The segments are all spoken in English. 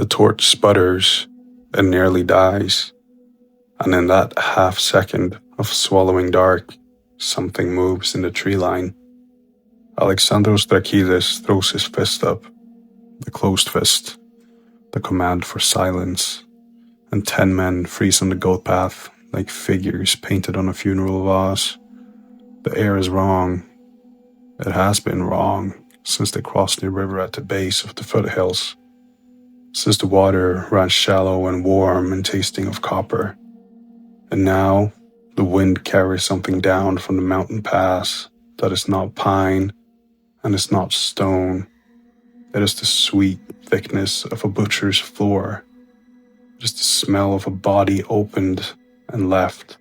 torch sputters and nearly dies, and in that half second of swallowing dark, something moves in the tree line. Alexandros Drakides throws his fist up, the closed fist, the command for silence, and 10 men freeze on the goat path like figures painted on a funeral vase. The air is wrong. It has been wrong since they crossed the river at the base of the foothills, since the water ran shallow and warm and tasting of copper. And now the wind carries something down from the mountain pass that is not pine and is not stone. It is the sweet thickness of a butcher's floor. It is the smell of a body opened and left.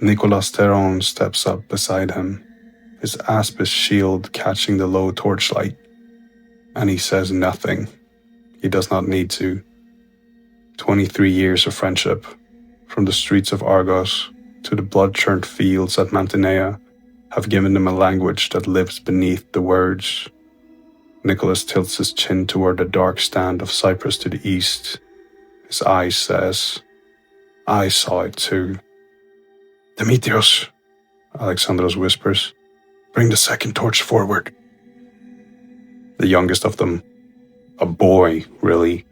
Nicolas Theron steps up beside him, his aspis shield catching the low torchlight, and he says nothing. He does not need to. 23 years of friendship, from the streets of Argos to the blood-churned fields at Mantinea, have given them a language that lives beneath the words. Nicholas tilts his chin toward the dark stand of cypress to the east. His eyes says, "I saw it too." "Demetrios," Alexandros whispers, "bring the second torch forward." The youngest of them, a boy, really,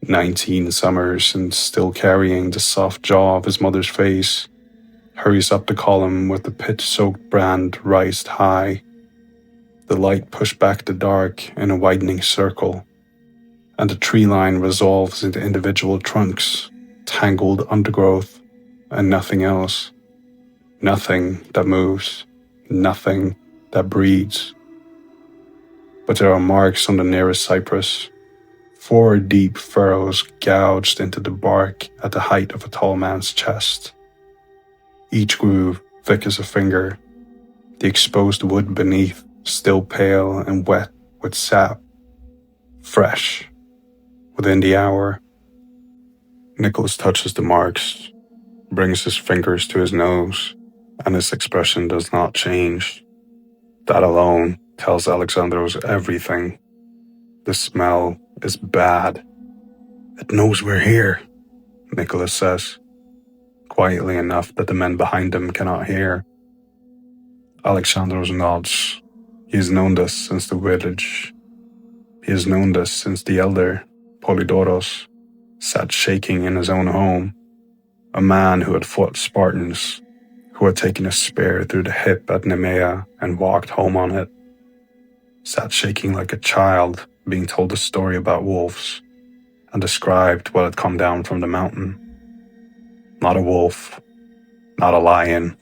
19 summers and still carrying the soft jaw of his mother's face, hurries up the column with the pitch-soaked brand raised high. The light pushed back the dark in a widening circle, and the tree line resolves into individual trunks, tangled undergrowth, and nothing else. Nothing that moves, nothing that breathes. But there are marks on the nearest cypress, 4 deep furrows gouged into the bark at the height of a tall man's chest. Each groove thick as a finger, the exposed wood beneath still pale and wet with sap, fresh, within the hour. Nicholas touches the marks, brings his fingers to his nose, and his expression does not change. That alone tells Alexandros everything. The smell is bad. "It knows we're here," Nicholas says, quietly enough that the men behind him cannot hear. Alexandros nods. He has known this since the village. He has known this since the elder, Polydoros, sat shaking in his own home. A man who had fought Spartans, who had taken a spear through the hip at Nemea and walked home on it, sat shaking like a child being told a story about wolves, and described what had come down from the mountain. Not a wolf, not a lion,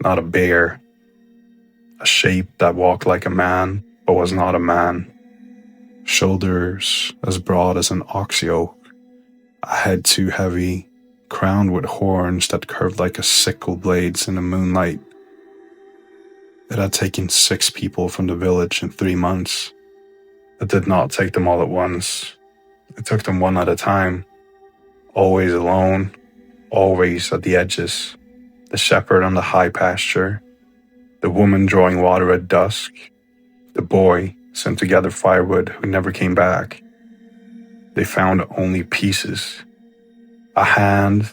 not a bear. A shape that walked like a man, but was not a man. Shoulders as broad as an ox yoke, a head too heavy, crowned with horns that curved like a sickle blades in the moonlight. It had taken 6 people from the village in 3 months. It did not take them all at once. It took them one at a time, always alone, always at the edges. The shepherd on the high pasture, the woman drawing water at dusk, the boy sent to gather firewood who never came back. They found only pieces. A hand,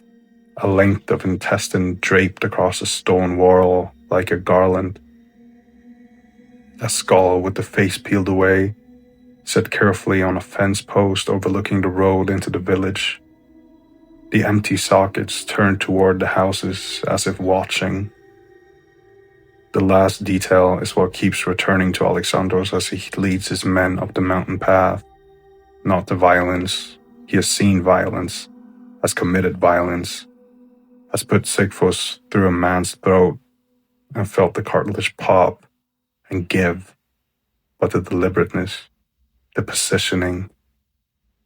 a length of intestine draped across a stone wall like a garland. A skull with the face peeled away, set carefully on a fence post overlooking the road into the village. The empty sockets turned toward the houses as if watching. The last detail is what keeps returning to Alexandros as he leads his men up the mountain path. Not the violence. He has seen violence, has committed violence, has put Sigfus through a man's throat and felt the cartilage pop and give. But the deliberateness, the positioning,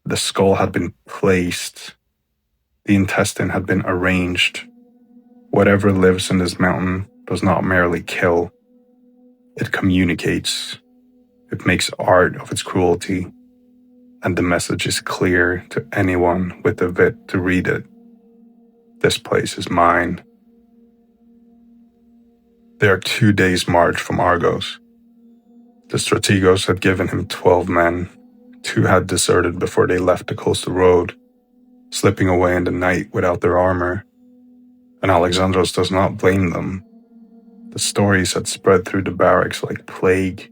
the skull had been placed, the intestine had been arranged. Whatever lives in this mountain does not merely kill. It communicates. It makes art of its cruelty. And the message is clear to anyone with the wit to read it. This place is mine. They are 2 days' march from Argos. The strategos had given him 12 men, two had deserted before they left the coastal road, slipping away in the night without their armor. And Alexandros does not blame them. The stories had spread through the barracks like plague.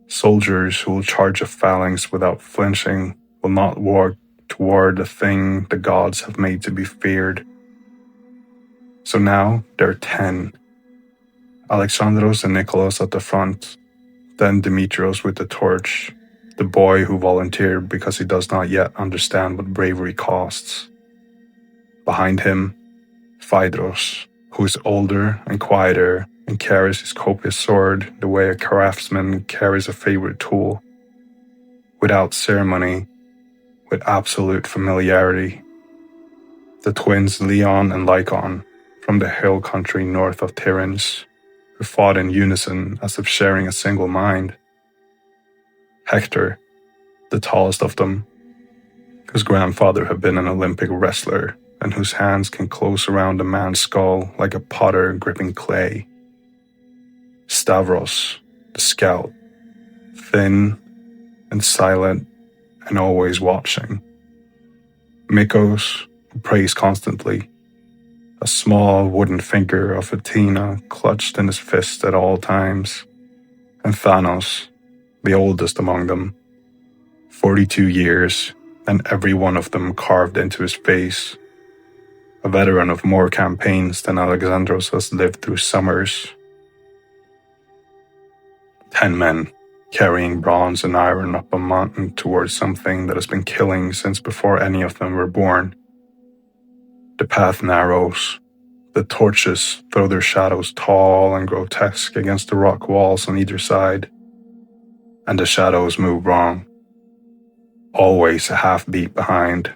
Soldiers who will charge a phalanx without flinching will not walk toward the thing the gods have made to be feared. So now there are 10. Alexandros and Nicholas at the front, then Dimitrios with the torch, the boy who volunteered because he does not yet understand what bravery costs. Behind him, Phaedros, who is older and quieter and carries his copious sword the way a craftsman carries a favorite tool, without ceremony, with absolute familiarity. The twins Leon and Lycon, from the hill country north of Tiryns, who fought in unison as if sharing a single mind. Hector, the tallest of them, whose grandfather had been an Olympic wrestler and whose hands can close around a man's skull like a potter gripping clay. Stavros, the scout, thin and silent and always watching. Mikos, who prays constantly, a small wooden finger of Athena clutched in his fist at all times. And Thanos, the oldest among them, 42 years, and every one of them carved into his face. A veteran of more campaigns than Alexandros has lived through summers. 10 men, carrying bronze and iron up a mountain towards something that has been killing since before any of them were born. The path narrows. The torches throw their shadows tall and grotesque against the rock walls on either side. And the shadows move wrong. Always a half beat behind,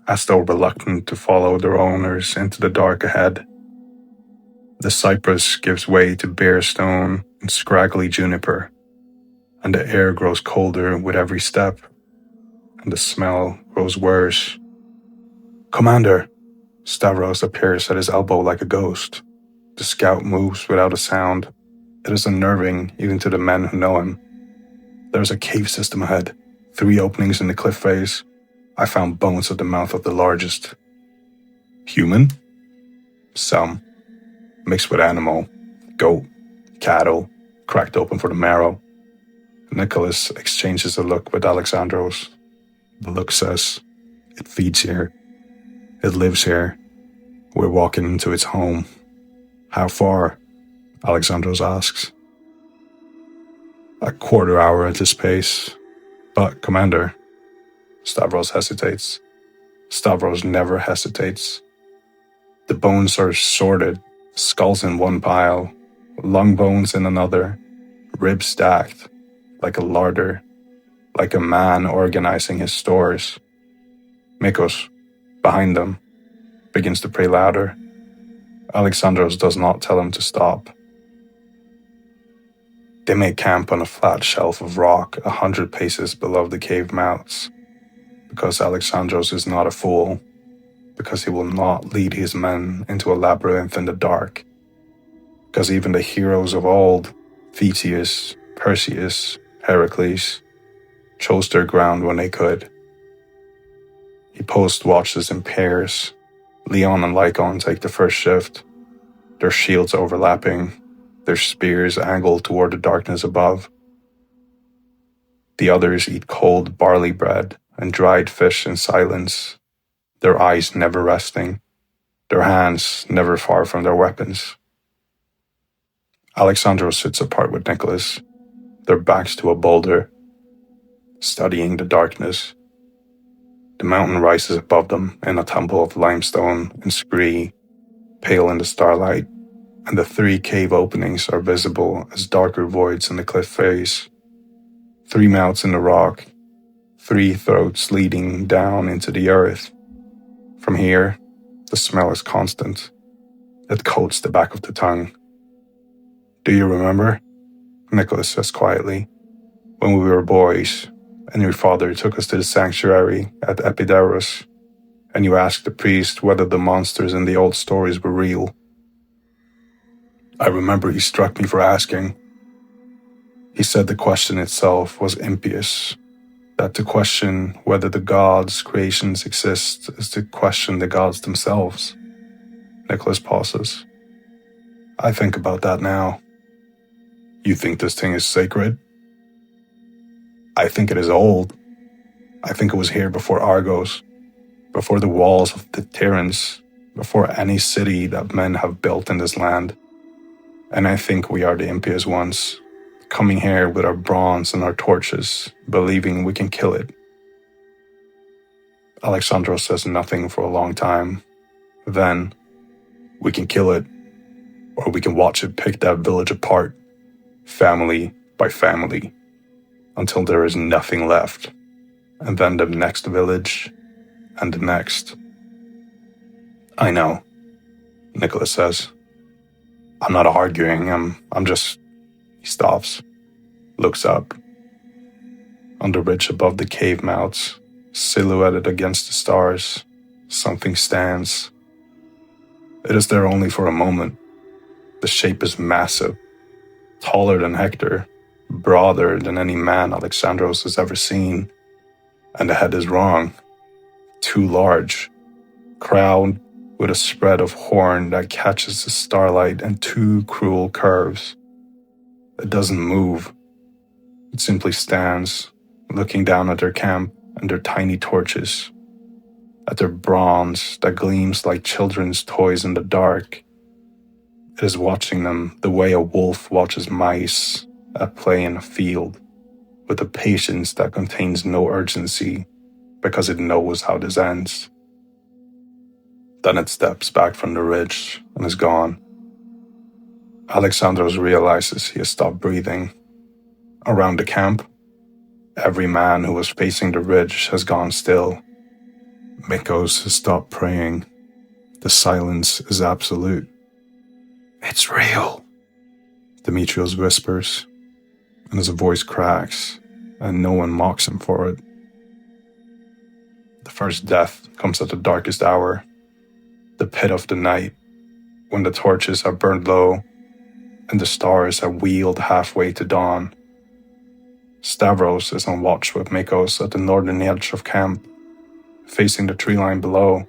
as though reluctant to follow their owners into the dark ahead. The cypress gives way to bare stone and scraggly juniper, and the air grows colder with every step, and the smell grows worse. "Commander!" Stavros appears at his elbow like a ghost. The scout moves without a sound. It is unnerving even to the men who know him. There is a cave system ahead, 3 openings in the cliff face. I found bones at the mouth of the largest. Human? Some. Mixed with animal. Goat. Cattle. Cracked open for the marrow. Nicholas exchanges a look with Alexandros. The look says, "It feeds here. It lives here. We're walking into its home." "How far?" Alexandros asks. "A quarter hour at this pace. But, Commander..." Stavros hesitates. Stavros never hesitates. The bones are sorted, skulls in one pile, lung bones in another, ribs stacked, like a larder, like a man organizing his stores. Mikos, behind them, begins to pray louder. Alexandros does not tell him to stop. They make camp on a flat shelf of rock 100 paces below the cave mouths, because Alexandros is not a fool, because he will not lead his men into a labyrinth in the dark, because even the heroes of old, Theseus, Perseus, Heracles, chose their ground when they could. He post watches in pairs. Leon and Lycon take the first shift, their shields overlapping, their spears angled toward the darkness above. The others eat cold barley bread and dried fish in silence, their eyes never resting, their hands never far from their weapons. Alexandros sits apart with Nicholas, their backs to a boulder, studying the darkness. The mountain rises above them in a tumble of limestone and scree, pale in the starlight, and the 3 cave openings are visible as darker voids in the cliff face. 3 mouths in the rock, 3 throats leading down into the earth. From here, the smell is constant. It coats the back of the tongue. "Do you remember?" Nicholas says quietly. "When we were boys, and your father took us to the sanctuary at Epidaurus, and you asked the priest whether the monsters in the old stories were real. I remember he struck me for asking. He said the question itself was impious, That to question whether the gods' creations exist is to question the gods themselves. Nicholas pauses. I think about that now. You think this thing is sacred? I think it is old. I think it was here before Argos, before the walls of the Terrans, before any city that men have built in this land. And I think we are the impious ones, coming here with our bronze and our torches, believing we can kill it. Alexandros says nothing for a long time. Then, we can kill it, or we can watch it pick that village apart, family by family, until there is nothing left, and then the next village, and the next. I know, Nicholas says. I'm not arguing, I'm just... He stops, looks up. On the ridge above the cave mouths, silhouetted against the stars, something stands. It is there only for a moment. The shape is massive, taller than Hector, broader than any man Alexandros has ever seen. And the head is wrong, too large, crowned with a spread of horn that catches the starlight and two cruel curves. It doesn't move. It simply stands, looking down at their camp and their tiny torches, at their bronze that gleams like children's toys in the dark. It is watching them the way a wolf watches mice at play in a field, with a patience that contains no urgency because it knows how this ends. Then it steps back from the ridge and is gone. Alexandros realizes he has stopped breathing. Around the camp, every man who was facing the ridge has gone still. Mikos has stopped praying. The silence is absolute. It's real, Demetrios whispers, and his voice cracks, and no one mocks him for it. The first death comes at the darkest hour, the pit of the night, when the torches are burned low and the stars are wheeled halfway to dawn. Stavros is on watch with Mikos at the northern edge of camp, facing the tree line below.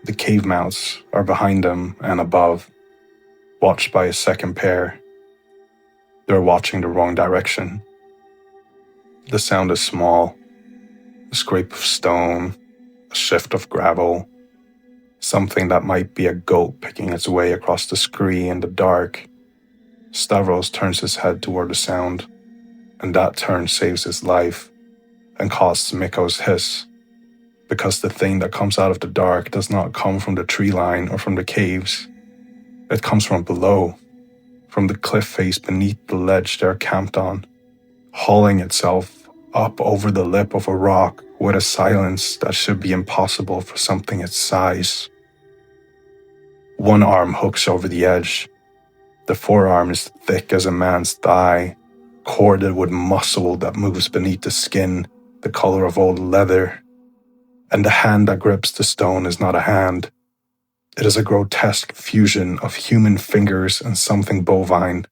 The cave mouths are behind them and above, watched by a second pair. They're watching the wrong direction. The sound is small, a scrape of stone, a shift of gravel, something that might be a goat picking its way across the scree in the dark. Stavros turns his head toward the sound, and that turn saves his life and causes Mikos hiss, because the thing that comes out of the dark does not come from the tree line or from the caves. It comes from below, from the cliff face beneath the ledge they're camped on, hauling itself up over the lip of a rock with a silence that should be impossible for something its size. One arm hooks over the edge. The forearm is thick as a man's thigh, corded with muscle that moves beneath the skin, the color of old leather. And the hand that grips the stone is not a hand. It is a grotesque fusion of human fingers and something bovine.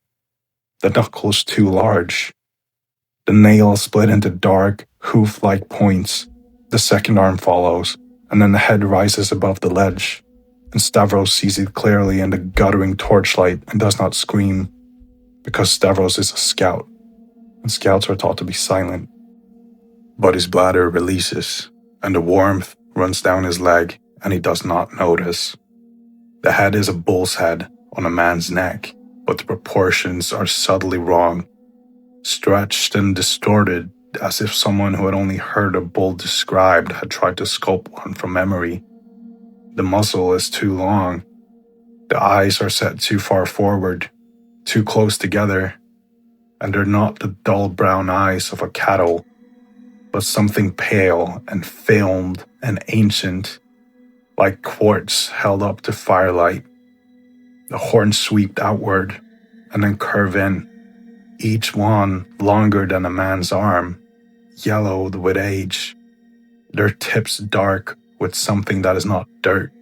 The knuckles too large. The nails split into dark, hoof-like points. The second arm follows, and then the head rises above the ledge, and Stavros sees it clearly in the guttering torchlight and does not scream, because Stavros is a scout, and scouts are taught to be silent. But his bladder releases, and the warmth runs down his leg, and he does not notice. The head is a bull's head on a man's neck, but the proportions are subtly wrong, stretched and distorted as if someone who had only heard a bull described had tried to sculpt one from memory. The muzzle is too long. The eyes are set too far forward, too close together, and they're not the dull brown eyes of a cattle, but something pale and filmed and ancient, like quartz held up to firelight. The horns sweep outward and then curve in, each one longer than a man's arm, yellowed with age, their tips dark with something that is not dirt.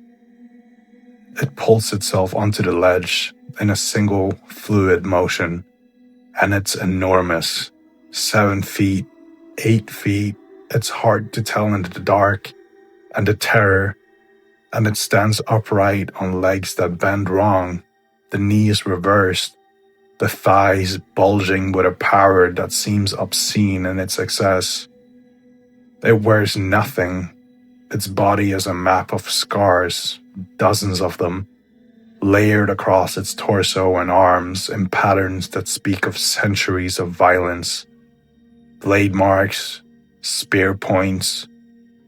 It pulls itself onto the ledge in a single fluid motion, and it's enormous, 7 feet, 8 feet, it's hard to tell in the dark, and the terror, and it stands upright on legs that bend wrong, the knees reversed, the thighs bulging with a power that seems obscene in its excess. It wears nothing. Its body is a map of scars, dozens of them, layered across its torso and arms in patterns that speak of centuries of violence. Blade marks, spear points,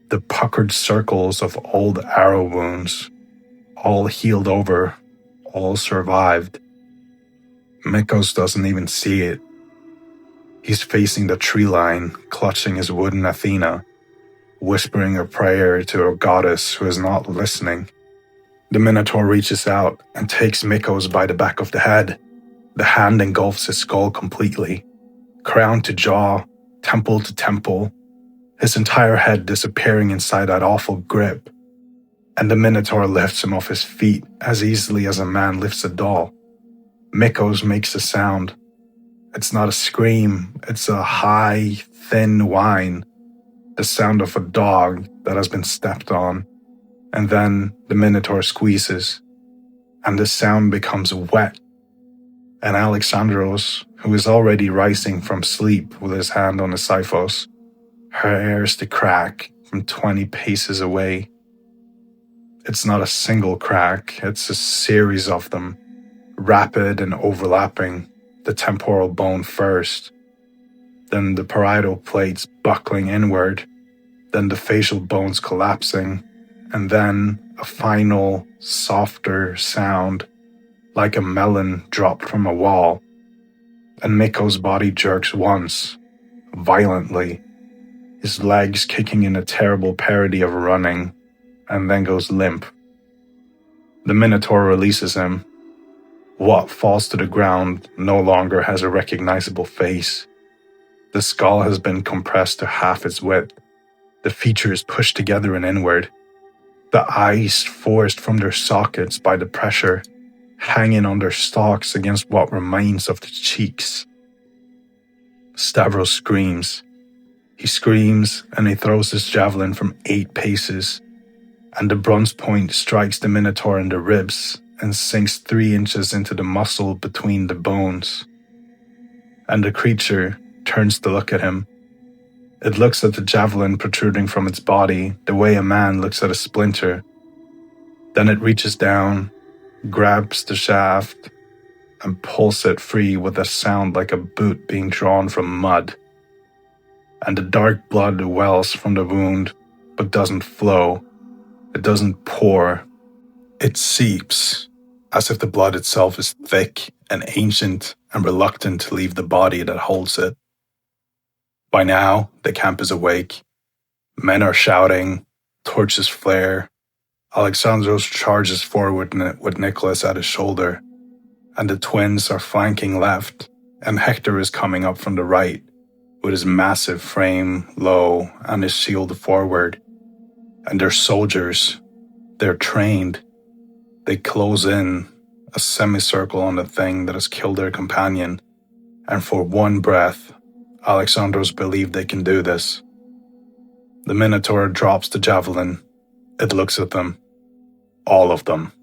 the puckered circles of old arrow wounds, all healed over, all survived. Mikos doesn't even see it. He's facing the tree line, clutching his wooden Athena, whispering a prayer to a goddess who is not listening. The Minotaur reaches out and takes Mikos by the back of the head. The hand engulfs his skull completely, crown to jaw, temple to temple, his entire head disappearing inside that awful grip. And the Minotaur lifts him off his feet as easily as a man lifts a doll. Mikos makes a sound. It's not a scream, it's a high, thin whine, the sound of a dog that has been stepped on. And then the Minotaur squeezes, and the sound becomes wet. And Alexandros, who is already rising from sleep with his hand on the Siphos, hears the crack from 20 paces away. It's not a single crack, it's a series of them, rapid and overlapping, the temporal bone first, then the parietal plates buckling inward, then the facial bones collapsing, and then a final, softer sound, like a melon dropped from a wall. And Mikos' body jerks once, violently, his legs kicking in a terrible parody of running, and then goes limp. The Minotaur releases him. What falls to the ground no longer has a recognizable face. The skull has been compressed to half its width, the features pushed together and inward, the eyes forced from their sockets by the pressure, hanging on their stalks against what remains of the cheeks. Stavros screams. He screams and he throws his javelin from 8 paces, and the bronze point strikes the Minotaur in the ribs and sinks 3 inches into the muscle between the bones. And the creature turns to look at him. It looks at the javelin protruding from its body the way a man looks at a splinter. Then it reaches down, grabs the shaft, and pulls it free with a sound like a boot being drawn from mud. And the dark blood wells from the wound, but doesn't flow. It doesn't pour. It seeps, as if the blood itself is thick and ancient and reluctant to leave the body that holds it. By now, the camp is awake. Men are shouting, torches flare. Alexandros charges forward with Nicholas at his shoulder, and the twins are flanking left, and Hector is coming up from the right, with his massive frame low and his shield forward. And they're soldiers. They're trained. They close in, a semicircle on the thing that has killed their companion, and for one breath, Alexandros believe they can do this. The Minotaur drops the javelin. It looks at them. All of them.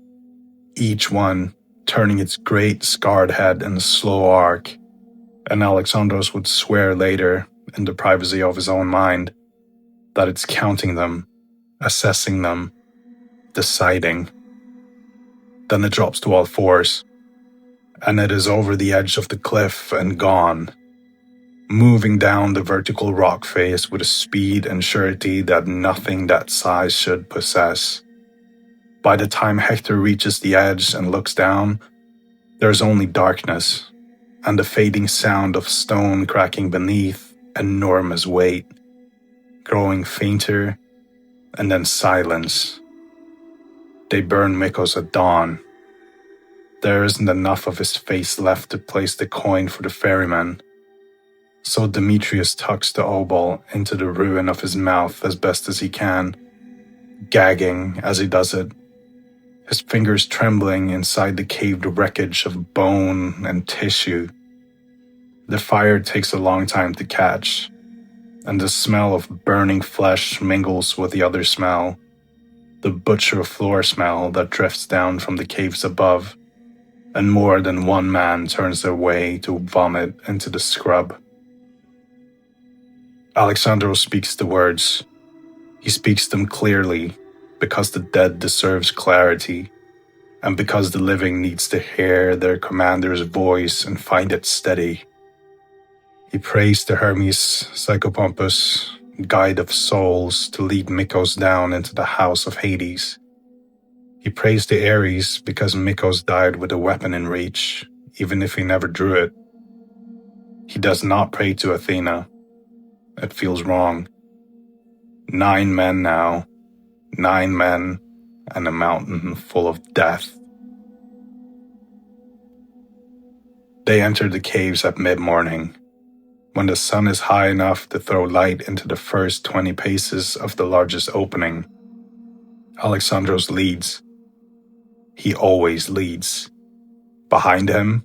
Each one turning its great scarred head in a slow arc, and Alexandros would swear later, in the privacy of his own mind, that it's counting them, assessing them, deciding. Then it drops to all fours, and it is over the edge of the cliff and gone, moving down the vertical rock face with a speed and surety that nothing that size should possess. By the time Hector reaches the edge and looks down, there's only darkness, and the fading sound of stone cracking beneath enormous weight, growing fainter, and then silence. They burn Mikos at dawn. There isn't enough of his face left to place the coin for the ferryman, so Demetrius tucks the obol into the ruin of his mouth as best as he can, gagging as he does it, his fingers trembling inside the caved wreckage of bone and tissue. The fire takes a long time to catch, and the smell of burning flesh mingles with the other smell, the butcher floor smell that drifts down from the caves above, and more than one man turns their way to vomit into the scrub. Alexandros speaks the words. He speaks them clearly, because the dead deserves clarity, and because the living needs to hear their commander's voice and find it steady. He prays to Hermes Psychopompus, guide of souls, to lead Mykos down into the house of Hades. He prays to Ares because Mykos died with a weapon in reach, even if he never drew it. He does not pray to Athena. It feels wrong. 9 men now, 9 men, and a mountain full of death. They enter the caves at mid-morning, when the sun is high enough to throw light into the first 20 paces of the largest opening. Alexandros leads. He always leads. Behind him,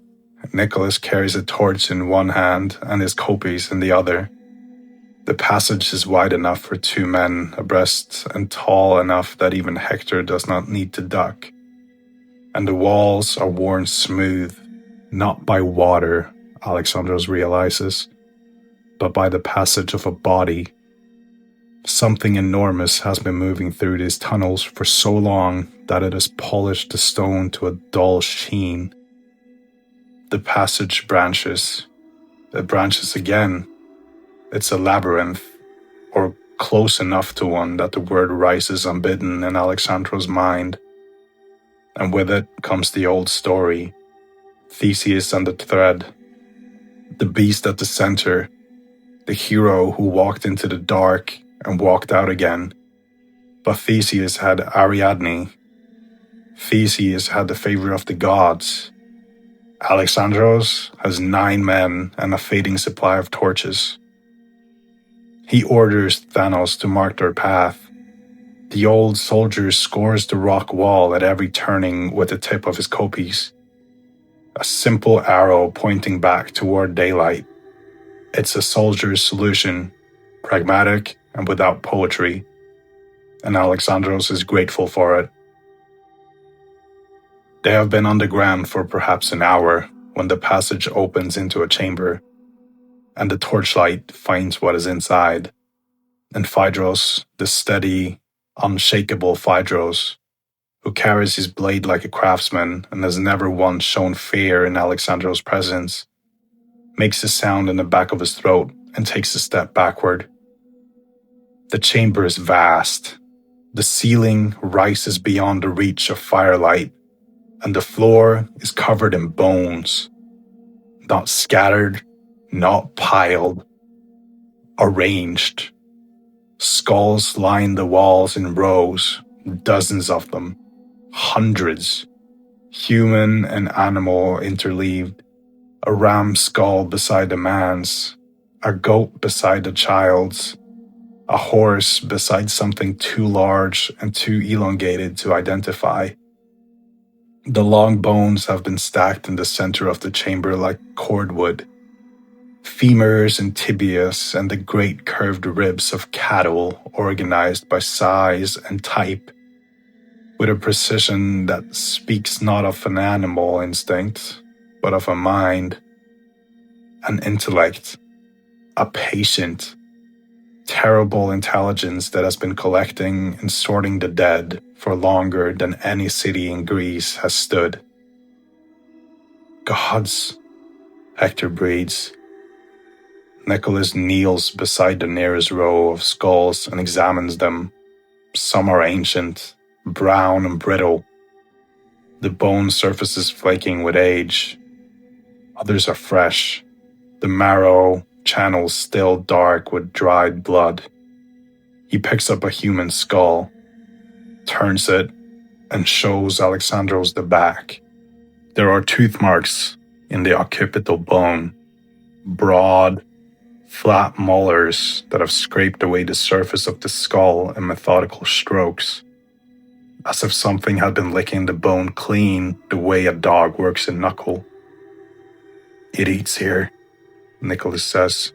Nicholas carries a torch in one hand and his kopis in the other. The passage is wide enough for 2 men abreast and tall enough that even Hector does not need to duck. And the walls are worn smooth, not by water, Alexandros realizes, but by the passage of a body. Something enormous has been moving through these tunnels for so long that it has polished the stone to a dull sheen. The passage branches. It branches again. It's a labyrinth, or close enough to one that the word rises unbidden in Alexandros' mind. And with it comes the old story, Theseus and the thread, the beast at the center, the hero who walked into the dark and walked out again. But Theseus had Ariadne. Theseus had the favor of the gods. Alexandros has 9 men and a fading supply of torches. He orders Thanos to mark their path. The old soldier scores the rock wall at every turning with the tip of his kopis. A simple arrow pointing back toward daylight. It's a soldier's solution, pragmatic and without poetry, and Alexandros is grateful for it. They have been underground for perhaps an hour when the passage opens into a chamber, and the torchlight finds what is inside. And Phaedros, the steady, unshakable Phaedros, who carries his blade like a craftsman and has never once shown fear in Alexandros' presence, makes a sound in the back of his throat and takes a step backward. The chamber is vast. The ceiling rises beyond the reach of firelight, and the floor is covered in bones. Not scattered, not piled, arranged. Skulls line the walls in rows, dozens of them, hundreds, human and animal interleaved. A ram's skull beside a man's, a goat beside a child's, a horse beside something too large and too elongated to identify. The long bones have been stacked in the center of the chamber like cordwood. Femurs and tibias and the great curved ribs of cattle organized by size and type, with a precision that speaks not of an animal instinct, but of a mind, an intellect, a patient, terrible intelligence that has been collecting and sorting the dead for longer than any city in Greece has stood. Gods, Hector breathes. Nicholas kneels beside the nearest row of skulls and examines them. Some are ancient, brown and brittle. The bone surface is flaking with age. Others are fresh, the marrow channels still dark with dried blood. He picks up a human skull, turns it, and shows Alexandros the back. There are tooth marks in the occipital bone, broad, flat molars that have scraped away the surface of the skull in methodical strokes, as if something had been licking the bone clean the way a dog works a knuckle. "It eats here," Nicholas says.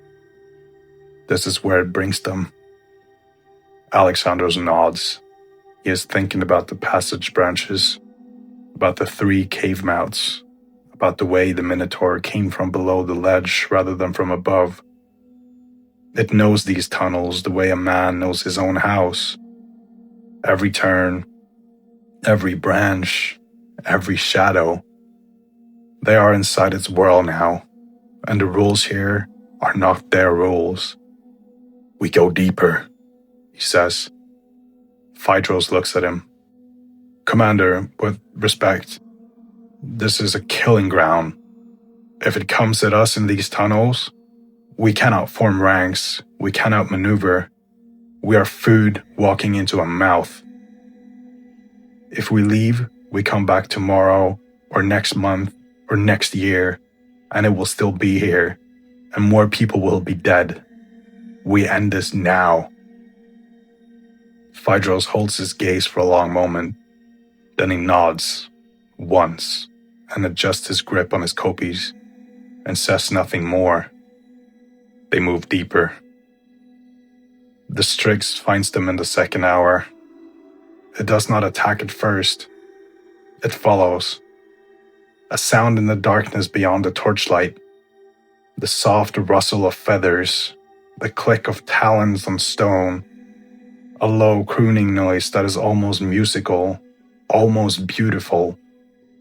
This is where it brings them. Alexandros nods. He is thinking about the passage branches, about the 3 cave mouths, about the way the Minotaur came from below the ledge rather than from above. It knows these tunnels the way a man knows his own house. Every turn, every branch, every shadow. They are inside its world now, and the rules here are not their rules. We go deeper, he says. Phaedros looks at him. Commander, with respect, this is a killing ground. If it comes at us in these tunnels, we cannot form ranks, we cannot maneuver. We are food walking into a mouth. If we leave, we come back tomorrow, or next month, or next year, and it will still be here, and more people will be dead. We end this now. Phaedros holds his gaze for a long moment. Then he nods, once, and adjusts his grip on his kopis, and says nothing more. They move deeper. The Strix finds them in the second hour. It does not attack at first. It follows. A sound in the darkness beyond the torchlight. The soft rustle of feathers. The click of talons on stone. A low crooning noise that is almost musical, almost beautiful,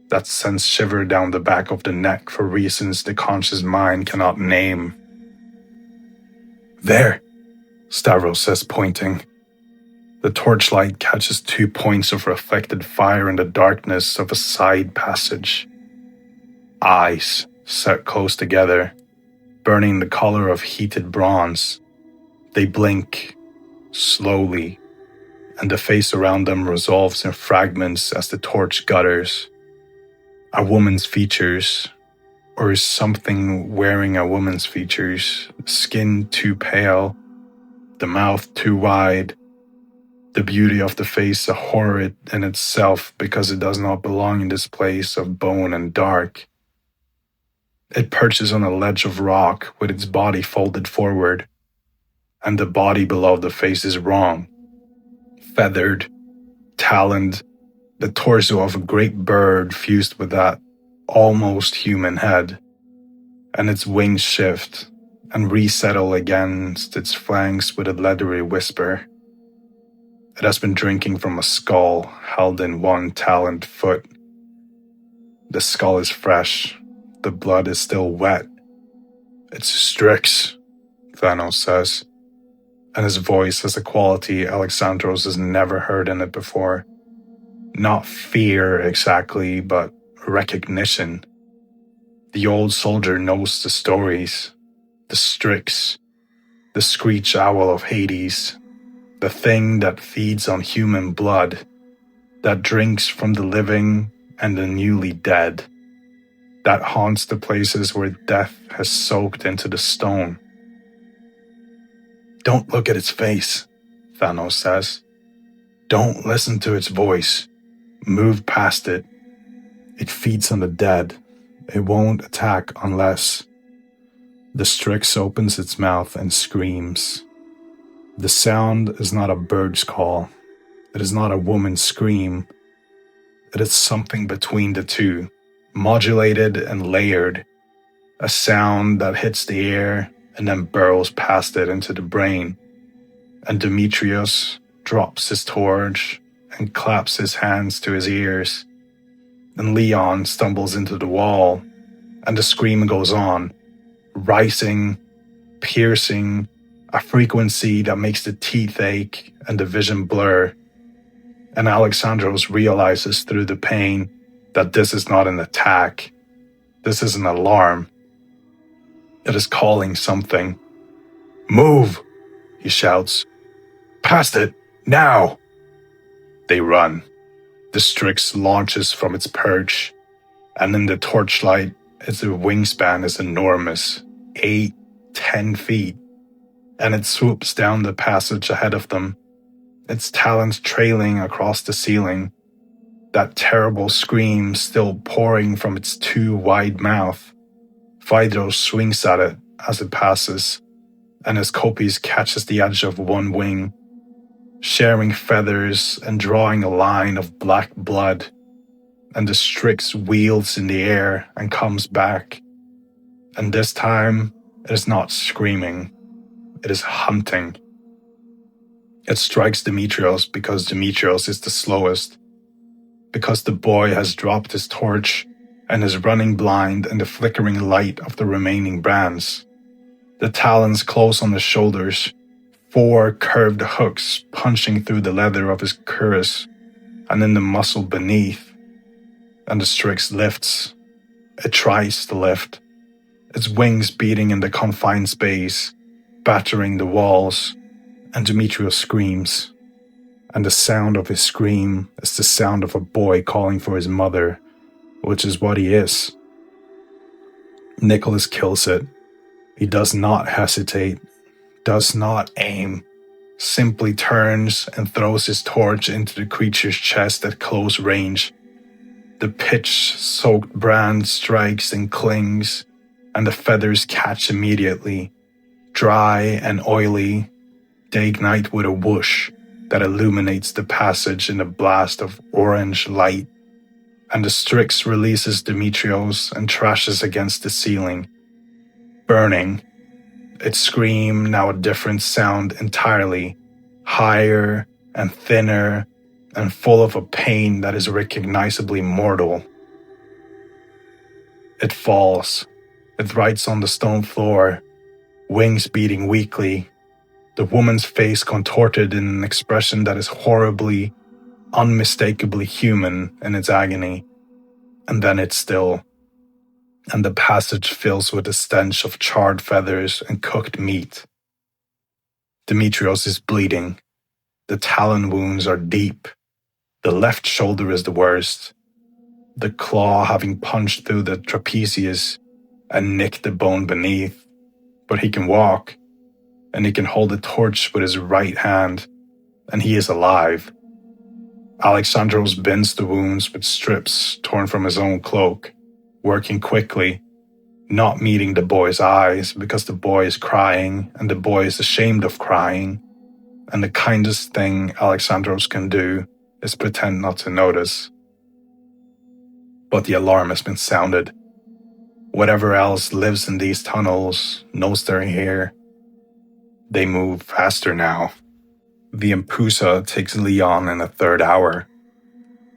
that sends shiver down the back of the neck for reasons the conscious mind cannot name. There, Stavros says, pointing. The torchlight catches 2 points of reflected fire in the darkness of a side passage. Eyes set close together, burning the color of heated bronze. They blink, slowly, and the face around them resolves in fragments as the torch gutters. A woman's features, or something wearing a woman's features, skin too pale, the mouth too wide, the beauty of the face a horrid in itself because it does not belong in this place of bone and dark. It perches on a ledge of rock with its body folded forward, and the body below the face is wrong. Feathered, taloned, the torso of a great bird fused with that almost human head, and its wings shift and resettle against its flanks with a leathery whisper. It has been drinking from a skull held in one taloned foot. The skull is fresh, the blood is still wet. It's Strix, Thanos says, and his voice has a quality Alexandros has never heard in it before. Not fear exactly, but recognition. The old soldier knows the stories, the Strix, the screech owl of Hades, the thing that feeds on human blood, that drinks from the living and the newly dead, that haunts the places where death has soaked into the stone. Don't look at its face, Thanos says. Don't listen to its voice. Move past it. It feeds on the dead. It won't attack unless... The Strix opens its mouth and screams. The sound is not a bird's call. It is not a woman's scream. It is something between the two, modulated and layered. A sound that hits the air and then burrows past it into the brain. And Demetrius drops his torch and claps his hands to his ears. And Leon stumbles into the wall, and the scream goes on, rising, piercing, a frequency that makes the teeth ache and the vision blur. And Alexandros realizes through the pain that this is not an attack. This is an alarm. It is calling something. Move, he shouts. Past it, now! They run. The Strix launches from its perch, and in the torchlight, its wingspan is enormous, 8-10 feet, and it swoops down the passage ahead of them, its talons trailing across the ceiling, that terrible scream still pouring from its too wide mouth. Phaedros swings at it as it passes, and his kopis catches the edge of one wing, sharing feathers and drawing a line of black blood, and the Strix wheels in the air and comes back. And this time, it is not screaming, it is hunting. It strikes Demetrios because Demetrios is the slowest, because the boy has dropped his torch and is running blind in the flickering light of the remaining brands. The talons close on his shoulders, 4 curved hooks punching through the leather of his cuirass and in the muscle beneath. And the Strix lifts. It tries to lift, its wings beating in the confined space, battering the walls, and Demetrios screams. And the sound of his scream is the sound of a boy calling for his mother, which is what he is. Nicholas kills it. He does not hesitate, does not aim, simply turns and throws his torch into the creature's chest at close range. The pitch-soaked brand strikes and clings, and the feathers catch immediately. Dry and oily, they ignite with a whoosh that illuminates the passage in a blast of orange light, and the Strix releases Demetrios and trashes against the ceiling. Burning, its scream now a different sound entirely, higher and thinner and full of a pain that is recognizably mortal. It falls. It writes on the stone floor, wings beating weakly, the woman's face contorted in an expression that is horribly, unmistakably human in its agony. And then it's still, and the passage fills with the stench of charred feathers and cooked meat. Demetrios is bleeding. The talon wounds are deep. The left shoulder is the worst, the claw having punched through the trapezius and nicked the bone beneath. But he can walk, and he can hold a torch with his right hand, and he is alive. Alexandros binds the wounds with strips torn from his own cloak, working quickly, not meeting the boy's eyes because the boy is crying and the boy is ashamed of crying, and the kindest thing Alexandros can do is pretend not to notice. But the alarm has been sounded. Whatever else lives in these tunnels knows they're here. They move faster now. The Impusa takes Leon in the 3rd hour.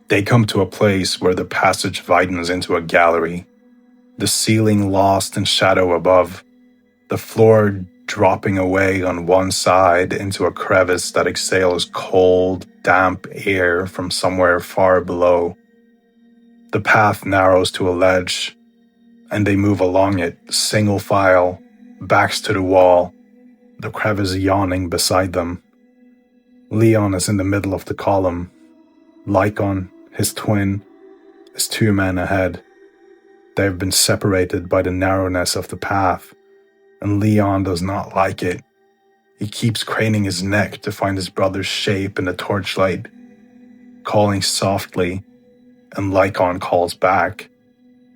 They come to a place where the passage widens into a gallery, the ceiling lost in shadow above, the floor dropping away on one side into a crevice that exhales cold, damp air from somewhere far below. The path narrows to a ledge, and they move along it, single file, backs to the wall, the crevice yawning beside them. Leon is in the middle of the column. Lycon, his twin, is 2 men ahead. They have been separated by the narrowness of the path, and Leon does not like it. He keeps craning his neck to find his brother's shape in the torchlight, calling softly, and Lycon calls back,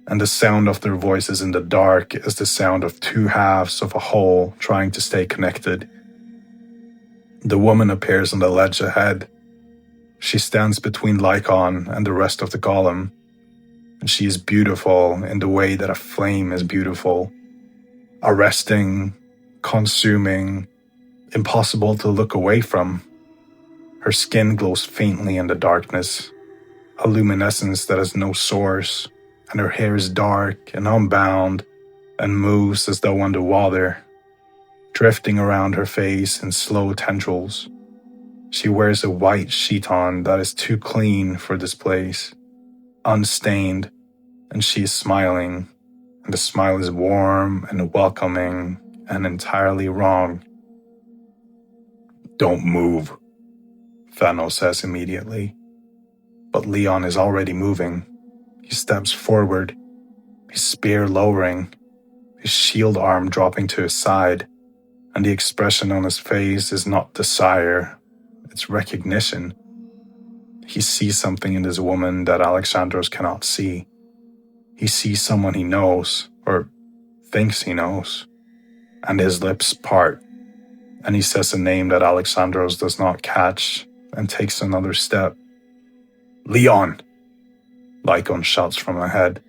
and the sound of their voices in the dark is the sound of 2 halves of a whole trying to stay connected. The woman appears on the ledge ahead. She stands between Lycon and the rest of the column, and she is beautiful in the way that a flame is beautiful, arresting, consuming, impossible to look away from. Her skin glows faintly in the darkness, a luminescence that has no source, and her hair is dark and unbound and moves as though underwater, drifting around her face in slow tendrils. She wears a white chiton that is too clean for this place, unstained, and she is smiling, and the smile is warm and welcoming and entirely wrong. "Don't move," Thanos says immediately. But Leon is already moving. He steps forward, his spear lowering, his shield arm dropping to his side, and the expression on his face is not desire, it's recognition. He sees something in this woman that Alexandros cannot see. He sees someone he knows, or thinks he knows, and his lips part. and he says a name that Alexandros does not catch and takes another step. "Leon!" Lycon shouts from ahead,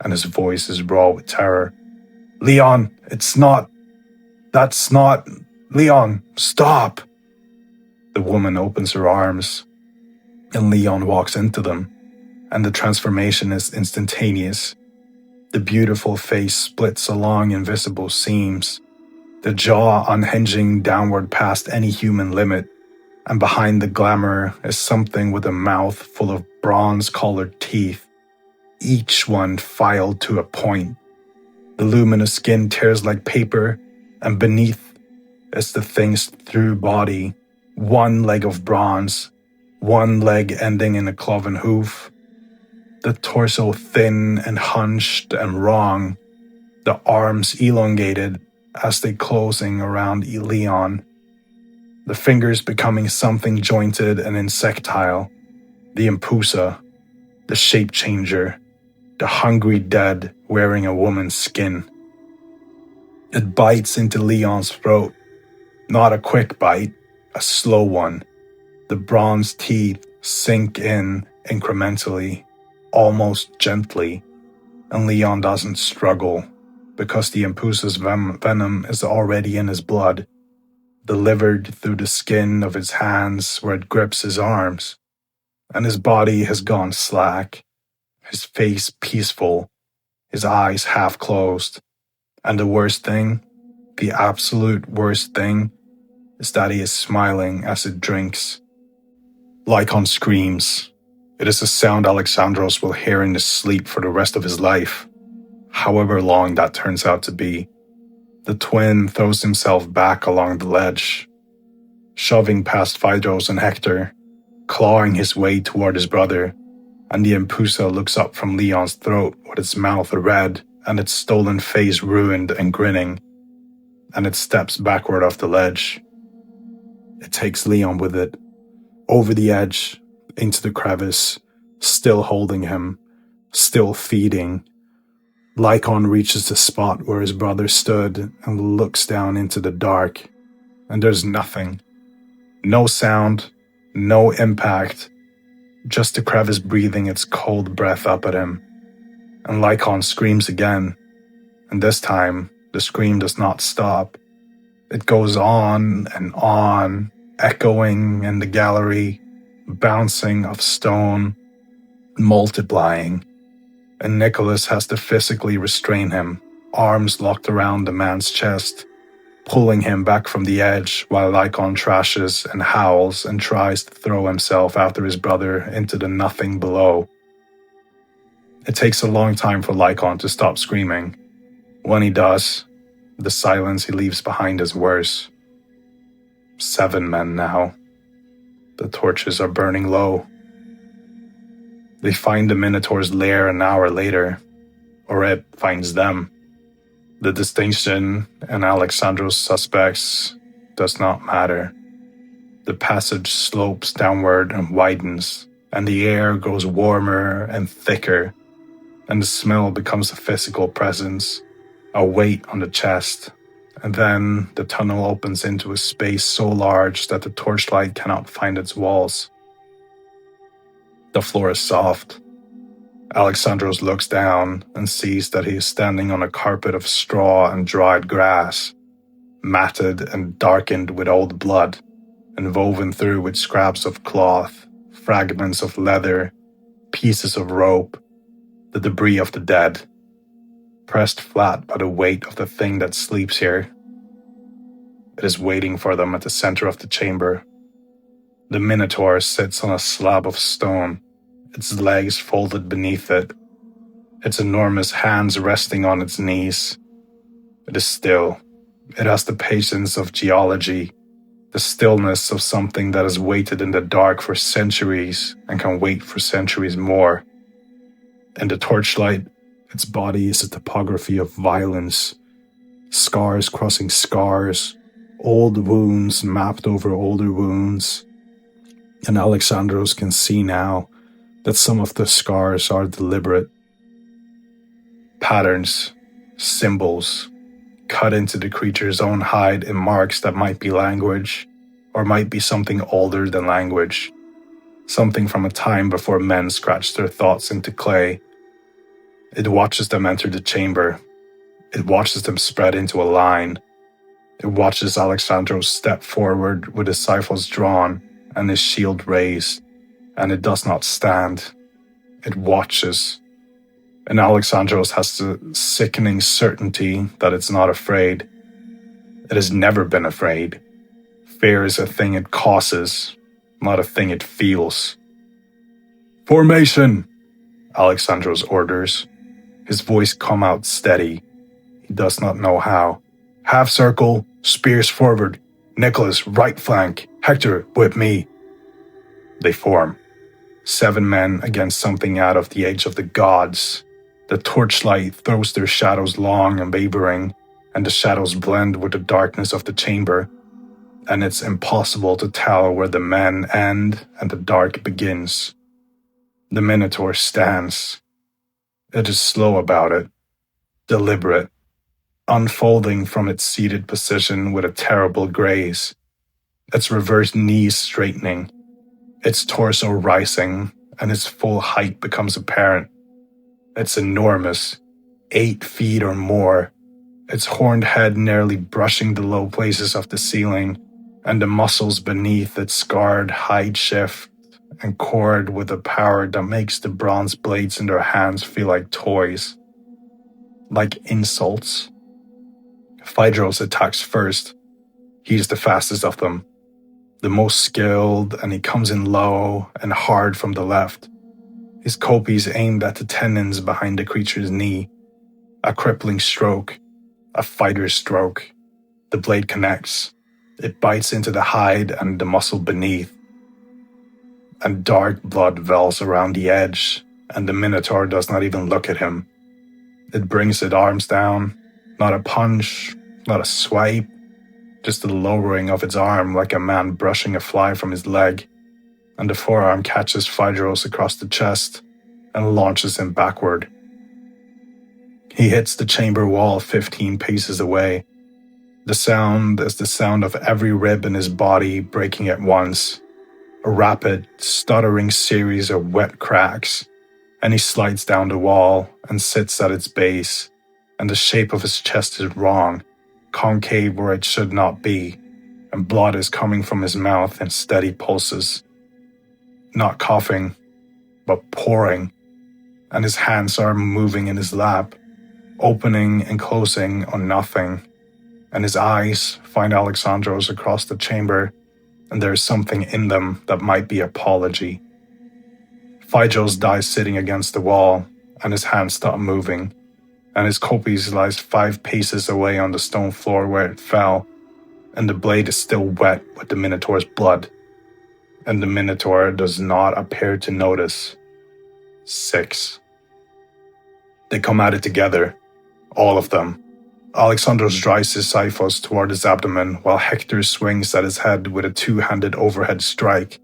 and his voice is raw with terror. "Leon, that's not, Leon, stop!" The woman opens her arms, and Leon walks into them, and the transformation is instantaneous. The beautiful face splits along invisible seams, the jaw unhinging downward past any human limit, and behind the glamour is something with a mouth full of bronze-colored teeth, each one filed to a point. The luminous skin tears like paper, and beneath is the thing's through body, one leg of bronze, one leg ending in a cloven hoof, the torso thin and hunched and wrong, the arms elongated as they closing around Leon, the fingers becoming something jointed and insectile, the Impusa, the shape changer, the hungry dead wearing a woman's skin. It bites into Leon's throat, not a quick bite, a slow one. The bronze teeth sink in incrementally, almost gently, and Leon doesn't struggle because the Impusa's venom is already in his blood, delivered through the skin of his hands where it grips his arms, and his body has gone slack, his face peaceful, his eyes half closed, and the worst thing, the absolute worst thing, is that he is smiling as it drinks. Lycon screams. It is a sound Alexandros will hear in his sleep for the rest of his life, however long that turns out to be. The twin throws himself back along the ledge, shoving past Phaedros and Hector, clawing his way toward his brother, and the Impusa looks up from Leon's throat with its mouth red and its stolen face ruined and grinning, and it steps backward off the ledge. It takes Leon with it, over the edge, into the crevice, still holding him, still feeding. Lycon reaches the spot where his brother stood and looks down into the dark, and there's nothing. No sound, no impact, just the crevice breathing its cold breath up at him. And Lycon screams again, and this time the scream does not stop. It goes on, echoing in the gallery, bouncing off stone, multiplying. And Nicholas has to physically restrain him, arms locked around the man's chest, pulling him back from the edge while Lycon trashes and howls and tries to throw himself after his brother into the nothing below. It takes a long time for Lycon to stop screaming. When he does, the silence he leaves behind is worse. 7 men now. The torches are burning low. They find the Minotaur's lair an hour later, or it finds them. The distinction in Alexandros' suspects does not matter. The passage slopes downward and widens, and the air grows warmer and thicker, and the smell becomes a physical presence, a weight on the chest, and then the tunnel opens into a space so large that the torchlight cannot find its walls. The floor is soft. Alexandros looks down and sees that he is standing on a carpet of straw and dried grass, matted and darkened with old blood, and woven through with scraps of cloth, fragments of leather, pieces of rope, the debris of the dead, pressed flat by the weight of the thing that sleeps here. It is waiting for them at the center of the chamber. The Minotaur sits on a slab of stone, its legs folded beneath it, its enormous hands resting on its knees. It is still. It has the patience of geology, the stillness of something that has waited in the dark for centuries and can wait for centuries more. In the torchlight, its body is a topography of violence, scars crossing scars, old wounds mapped over older wounds. And Alexandros can see now that some of the scars are deliberate. Patterns, symbols, cut into the creature's own hide in marks that might be language, or might be something older than language, something from a time before men scratched their thoughts into clay. It watches them enter the chamber. It watches them spread into a line. It watches Alexandros step forward with his rifles drawn and his shield raised, and it does not stand. It watches. And Alexandros has the sickening certainty that it's not afraid. It has never been afraid. Fear is a thing it causes, not a thing it feels. "Formation!" Alexandros orders. His voice come out steady. He does not know how. "Half circle, spears forward. Nicholas, right flank. Hector, with me." They form. 7 men against something out of the age of the gods. The torchlight throws their shadows long and wavering, and the shadows blend with the darkness of the chamber, and it's impossible to tell where the men end and the dark begins. The Minotaur stands. It is slow about it, deliberate, unfolding from its seated position with a terrible grace, its reversed knees straightening, its torso rising, and its full height becomes apparent. It's enormous, 8 feet or more, its horned head nearly brushing the low places of the ceiling, and the muscles beneath its scarred hide shift and cord with a power that makes the bronze blades in their hands feel like toys, like insults. Phaedros attacks first. He's the fastest of them, the most skilled, and he comes in low and hard from the left. His kopis aimed at the tendons behind the creature's knee. A crippling stroke, a fighter's stroke. The blade connects. It bites into the hide and the muscle beneath. And dark blood wells around the edge, and the Minotaur does not even look at him. It brings its arms down, not a punch, not a swipe, just the lowering of its arm like a man brushing a fly from his leg, and the forearm catches Phaedros across the chest and launches him backward. He hits the chamber wall 15 paces away. The sound is the sound of every rib in his body breaking at once, a rapid, stuttering series of wet cracks, and he slides down the wall and sits at its base, and the shape of his chest is wrong, concave where it should not be, and blood is coming from his mouth in steady pulses. Not coughing, but pouring, and his hands are moving in his lap, opening and closing on nothing, and his eyes find Alexandros across the chamber, and there is something in them that might be apology. Phaedros dies sitting against the wall, and his hands stop moving, and his kopis lies 5 paces away on the stone floor where it fell, and the blade is still wet with the Minotaur's blood, and the Minotaur does not appear to notice. 6. They come at it together, all of them. Alexandros drives his siphos toward his abdomen while Hector swings at his head with a 2-handed overhead strike,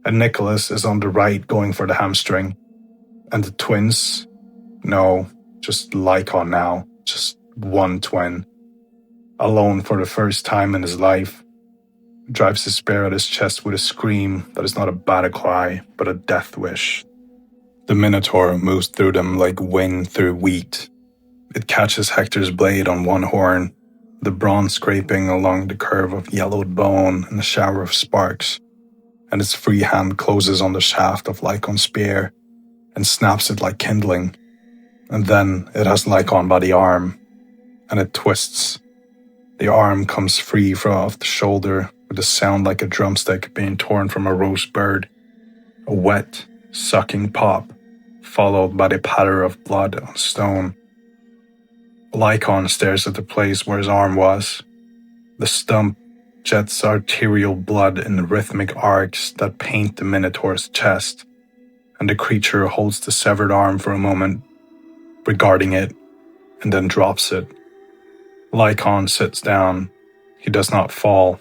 and Nicholas is on the right going for the hamstring. And the twins? No, just Lycon now, just one twin. Alone for the first time in his life, drives his spear at his chest with a scream that is not a battle cry, but a death wish. The Minotaur moves through them like wind through wheat. It catches Hector's blade on one horn, the bronze scraping along the curve of yellowed bone in a shower of sparks, and its free hand closes on the shaft of Lycon's spear and snaps it like kindling. And then it has Lycon by the arm, and it twists. The arm comes free from off the shoulder with a sound like a drumstick being torn from a roast bird. A wet, sucking pop, followed by the patter of blood on stone. Lycon stares at the place where his arm was. The stump jets arterial blood in rhythmic arcs that paint the Minotaur's chest, and the creature holds the severed arm for a moment, regarding it, and then drops it. Lycon sits down. He does not fall.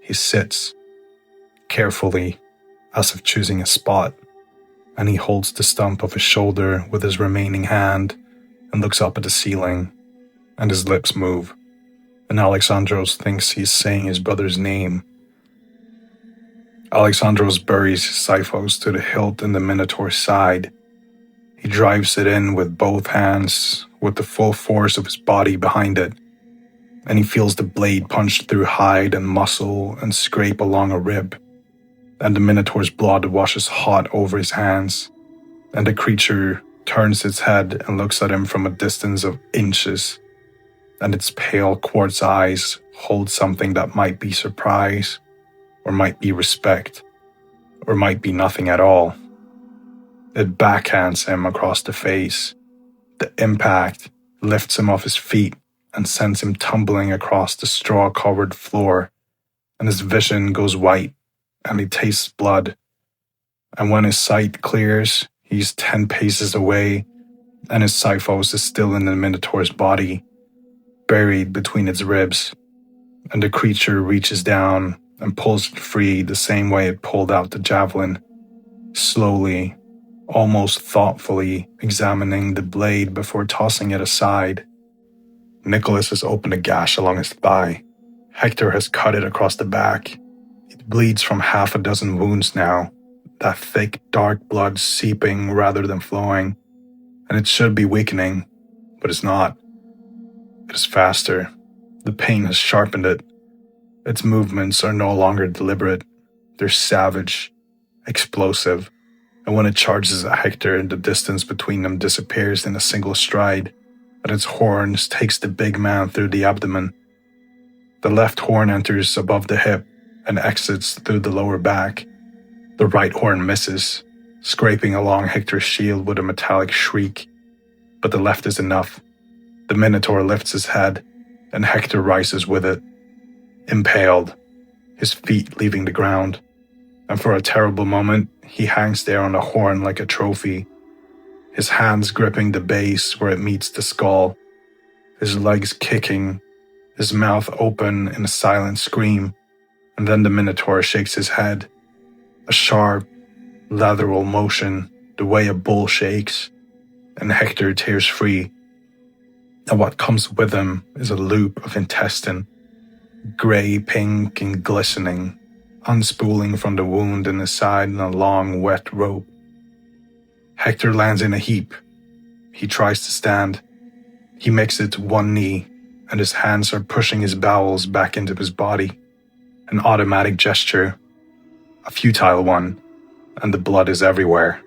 He sits, carefully, as if choosing a spot, and he holds the stump of his shoulder with his remaining hand and looks up at the ceiling. and his lips move, and Alexandros thinks he's saying his brother's name. Alexandros buries his Siphos to the hilt in the Minotaur's side. He drives it in with both hands, with the full force of his body behind it, and he feels the blade punch through hide and muscle and scrape along a rib, and the Minotaur's blood washes hot over his hands, and the creature turns its head and looks at him from a distance of inches, and its pale quartz eyes hold something that might be surprise, or might be respect, or might be nothing at all. It backhands him across the face. The impact lifts him off his feet and sends him tumbling across the straw-covered floor, and his vision goes white, and he tastes blood. And when his sight clears, he's 10 paces away, and his Siphos is still in the Minotaur's body, buried between its ribs, and the creature reaches down and pulls it free the same way it pulled out the javelin, slowly, almost thoughtfully examining the blade before tossing it aside. Nicholas has opened a gash along his thigh. Hector has cut it across the back. It bleeds from 6 wounds now, that thick, dark blood seeping rather than flowing, and it should be weakening, but it's not. It is faster. The pain has sharpened it. Its movements are no longer deliberate. They're savage, explosive, and when it charges at Hector, the distance between them disappears in a single stride, and its horns takes the big man through the abdomen. The left horn enters above the hip and exits through the lower back. The right horn misses, scraping along Hector's shield with a metallic shriek, but the left is enough. The Minotaur lifts his head, and Hector rises with it, impaled, his feet leaving the ground, and for a terrible moment, he hangs there on the horn like a trophy, his hands gripping the base where it meets the skull, his legs kicking, his mouth open in a silent scream, and then the Minotaur shakes his head, a sharp, lateral motion, the way a bull shakes, and Hector tears free. And what comes with him is a loop of intestine, grey, pink, and glistening, unspooling from the wound in his side in a long, wet rope. Hector lands in a heap. He tries to stand. He makes it to one knee, and his hands are pushing his bowels back into his body. An automatic gesture, a futile one, and the blood is everywhere,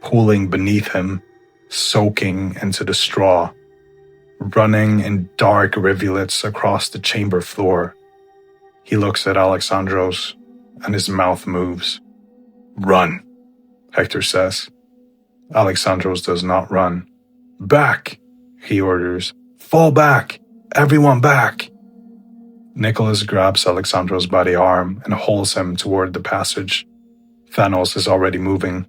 pooling beneath him, soaking into the straw, running in dark rivulets across the chamber floor. He looks at Alexandros, and his mouth moves. "Run," Hector says. Alexandros does not run. "Back," he orders. "Fall back! Everyone back!" Nicholas grabs Alexandros by the arm and hauls him toward the passage. Thanos is already moving,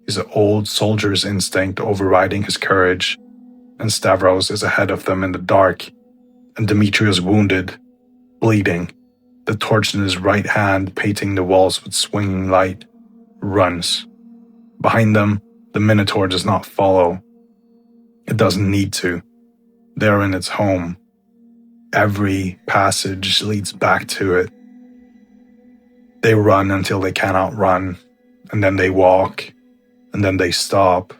his old soldier's instinct overriding his courage, and Stavros is ahead of them in the dark, and Demetrius wounded, bleeding, the torch in his right hand painting the walls with swinging light, runs. Behind them, the Minotaur does not follow. It doesn't need to. They're in its home. Every passage leads back to it. They run until they cannot run, and then they walk, and then they stop,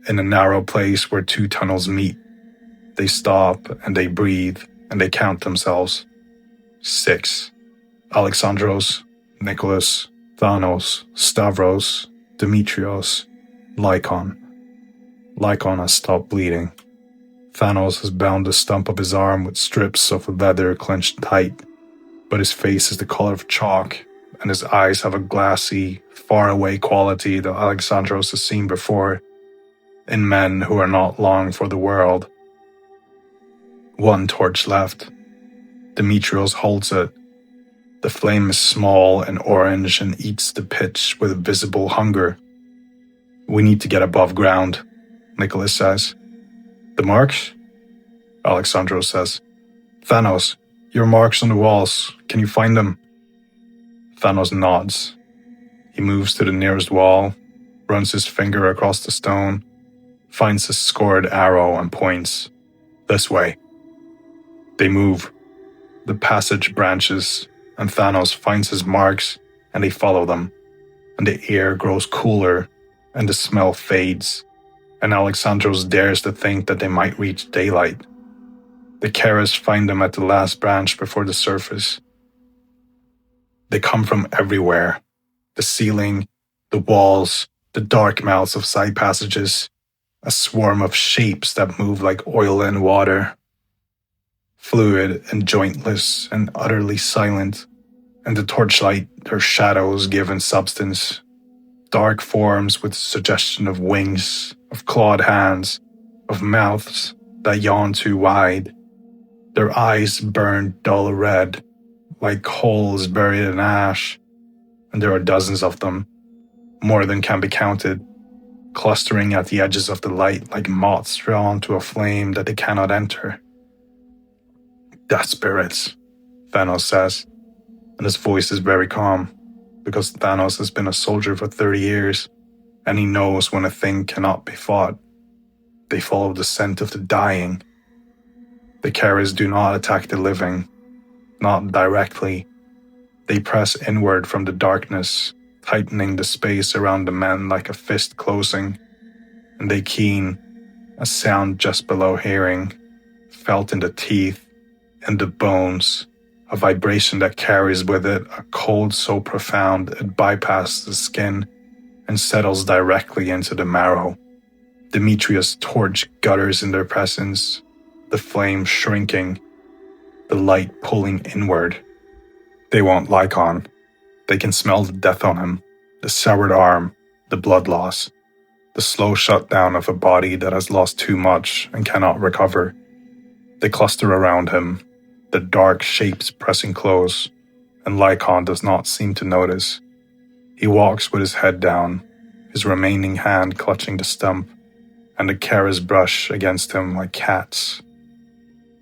in a narrow place where 2 tunnels meet. They stop, and they breathe, and they count themselves. 6. Alexandros, Nicholas, Thanos, Stavros, Demetrios, Lycon. Lycon has stopped bleeding. Thanos has bound the stump of his arm with strips of leather clenched tight, but his face is the color of chalk, and his eyes have a glassy, faraway quality that Alexandros has seen before in men who are not long for the world. 1 torch left. Demetrios holds it. The flame is small and orange and eats the pitch with visible hunger. "We need to get above ground," Nicholas says. "The marks?" Alexandros says. "Thanos, your marks on the walls. Can you find them?" Thanos nods. He moves to the nearest wall, runs his finger across the stone, finds a scored arrow and points. "This way." They move. The passage branches, and Thanos finds his marks, and they follow them. And the air grows cooler, and the smell fades, and Alexandros dares to think that they might reach daylight. The Keras find them at the last branch before the surface. They come from everywhere. The ceiling, the walls, the dark mouths of side passages, a swarm of shapes that move like oil and water. Fluid and jointless and utterly silent, and the torchlight, their shadows given substance. Dark forms with the suggestion of wings, of clawed hands, of mouths that yawn too wide. Their eyes burn dull red, like coals buried in ash, and there are dozens of them, more than can be counted, clustering at the edges of the light like moths drawn to a flame that they cannot enter. "Death spirits," Thanos says, and his voice is very calm, because Thanos has been a soldier for 30 years, and he knows when a thing cannot be fought. They follow the scent of the dying. The Keras do not attack the living, not directly. They press inward from the darkness, tightening the space around the men like a fist closing, and they keen, a sound just below hearing, felt in the teeth, in the bones, a vibration that carries with it a cold so profound it bypasses the skin and settles directly into the marrow. Demetrius' torch gutters in their presence, the flame shrinking, the light pulling inward. They want Lycon. They can smell the death on him, the severed arm, the blood loss, the slow shutdown of a body that has lost too much and cannot recover. They cluster around him, the dark shapes pressing close, and Lycon does not seem to notice. He walks with his head down, his remaining hand clutching the stump, and the Keras brush against him like cats,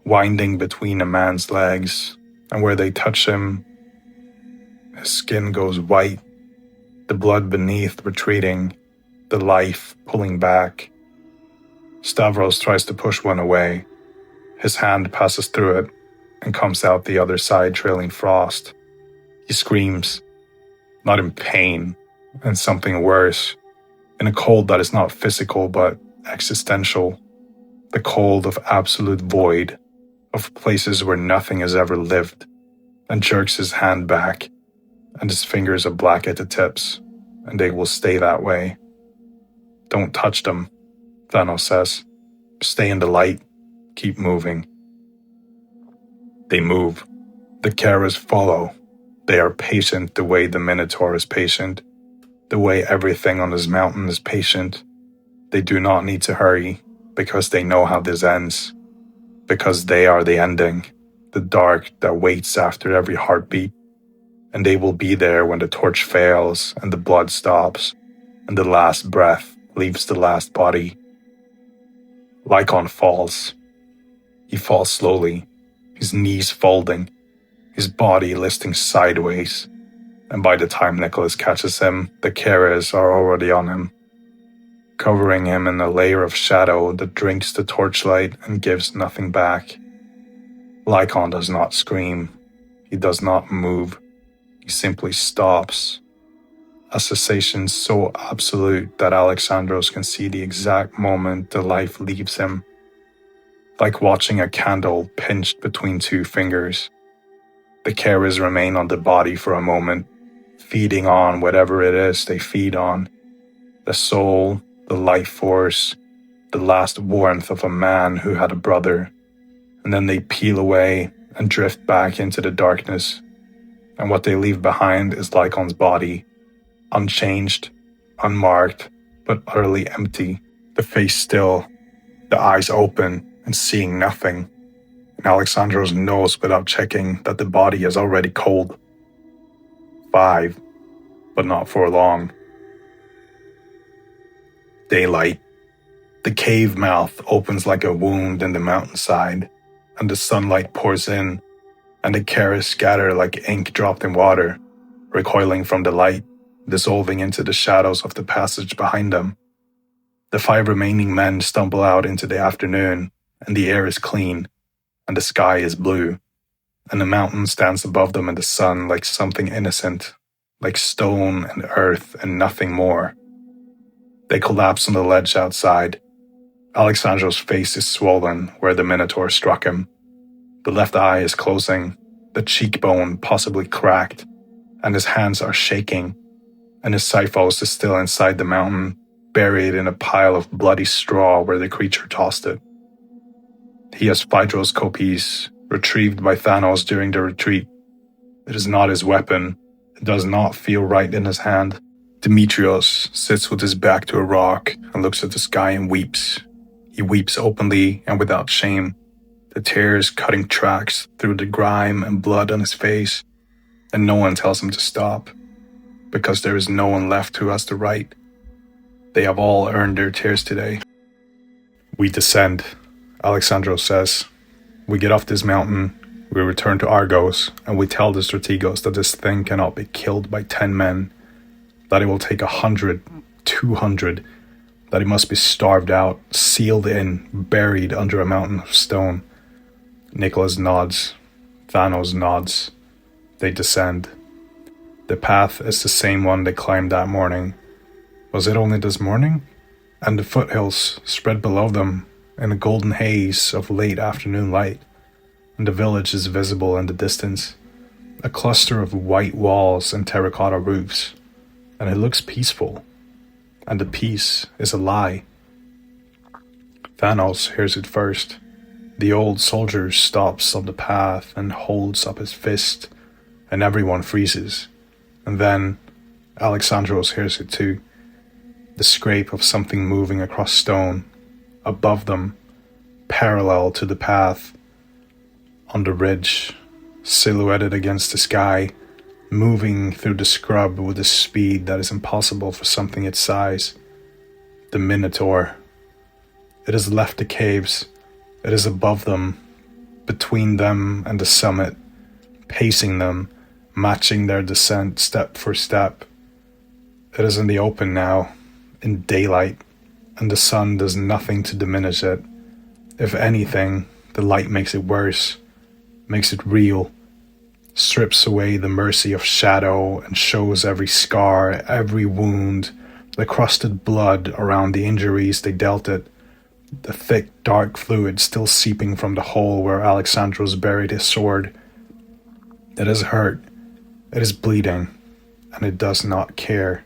winding between a man's legs, and where they touch him, his skin goes white, the blood beneath retreating, the life pulling back. Stavros tries to push one away. His hand passes through it and comes out the other side trailing frost. He screams, not in pain, and something worse, in a cold that is not physical but existential, the cold of absolute void, of places where nothing has ever lived, and jerks his hand back, and his fingers are black at the tips, and they will stay that way. "Don't touch them," Thanos says. "Stay in the light. Keep moving." They move. The Keras follow. They are patient the way the Minotaur is patient, the way everything on this mountain is patient. They do not need to hurry, because they know how this ends, because they are the ending, the dark that waits after every heartbeat, and they will be there when the torch fails and the blood stops, and the last breath leaves the last body. Lycon falls. He falls slowly, his knees folding, his body listing sideways, and by the time Nicholas catches him, the Keras are already on him, covering him in a layer of shadow that drinks the torchlight and gives nothing back. Lycon does not scream. He does not move. He simply stops. A cessation so absolute that Alexandros can see the exact moment the life leaves him, like watching a candle pinched between two fingers. The Keras remain on the body for a moment, feeding on whatever it is they feed on. The soul, the life force, the last warmth of a man who had a brother. And then they peel away and drift back into the darkness. And what they leave behind is Lycon's body, unchanged, unmarked, but utterly empty. The face still, the eyes open and seeing nothing. And Alexandros knows without checking that the body is already cold. 5, but not for long. Daylight. The cave mouth opens like a wound in the mountainside, and the sunlight pours in, and the Keras scatter like ink dropped in water, recoiling from the light, dissolving into the shadows of the passage behind them. The 5 remaining men stumble out into the afternoon, and the air is clean, and the sky is blue, and the mountain stands above them in the sun like something innocent, like stone and earth and nothing more. They collapse on the ledge outside. Alexandros' face is swollen where the Minotaur struck him. The left eye is closing, the cheekbone possibly cracked, and his hands are shaking, and his Siphos is still inside the mountain, buried in a pile of bloody straw where the creature tossed it. He has Phaedros' coppice, retrieved by Thanos during the retreat. It is not his weapon. It does not feel right in his hand. Demetrios sits with his back to a rock and looks at the sky and weeps. He weeps openly and without shame, the tears cutting tracks through the grime and blood on his face, and no one tells him to stop, because there is no one left who has the right. They have all earned their tears today. We descend, Alexandros says. We get off this mountain, we return to Argos, and we tell the strategos that this thing cannot be killed by 10 men, that it will take 100, 200, that it must be starved out, sealed in, buried under a mountain of stone. Nicholas nods. Thanos nods. They descend. The path is the same one they climbed that morning. Was it only this morning? And the foothills spread below them in a golden haze of late afternoon light, and the village is visible in the distance, a cluster of white walls and terracotta roofs, and it looks peaceful, and the peace is a lie. Thanos hears it first. The old soldier stops on the path and holds up his fist, and everyone freezes. And then Alexandros hears it too. The scrape of something moving across stone, above them, parallel to the path, on the ridge, silhouetted against the sky, moving through the scrub with a speed that is impossible for something its size. The Minotaur. It has left the caves. It is above them, between them and the summit, pacing them, matching their descent step for step. It is in the open now, in daylight, and the sun does nothing to diminish it. If anything, the light makes it worse, makes it real, strips away the mercy of shadow and shows every scar, every wound, the crusted blood around the injuries they dealt it, the thick, dark fluid still seeping from the hole where Alexandros buried his sword. It is hurt, it is bleeding, and it does not care.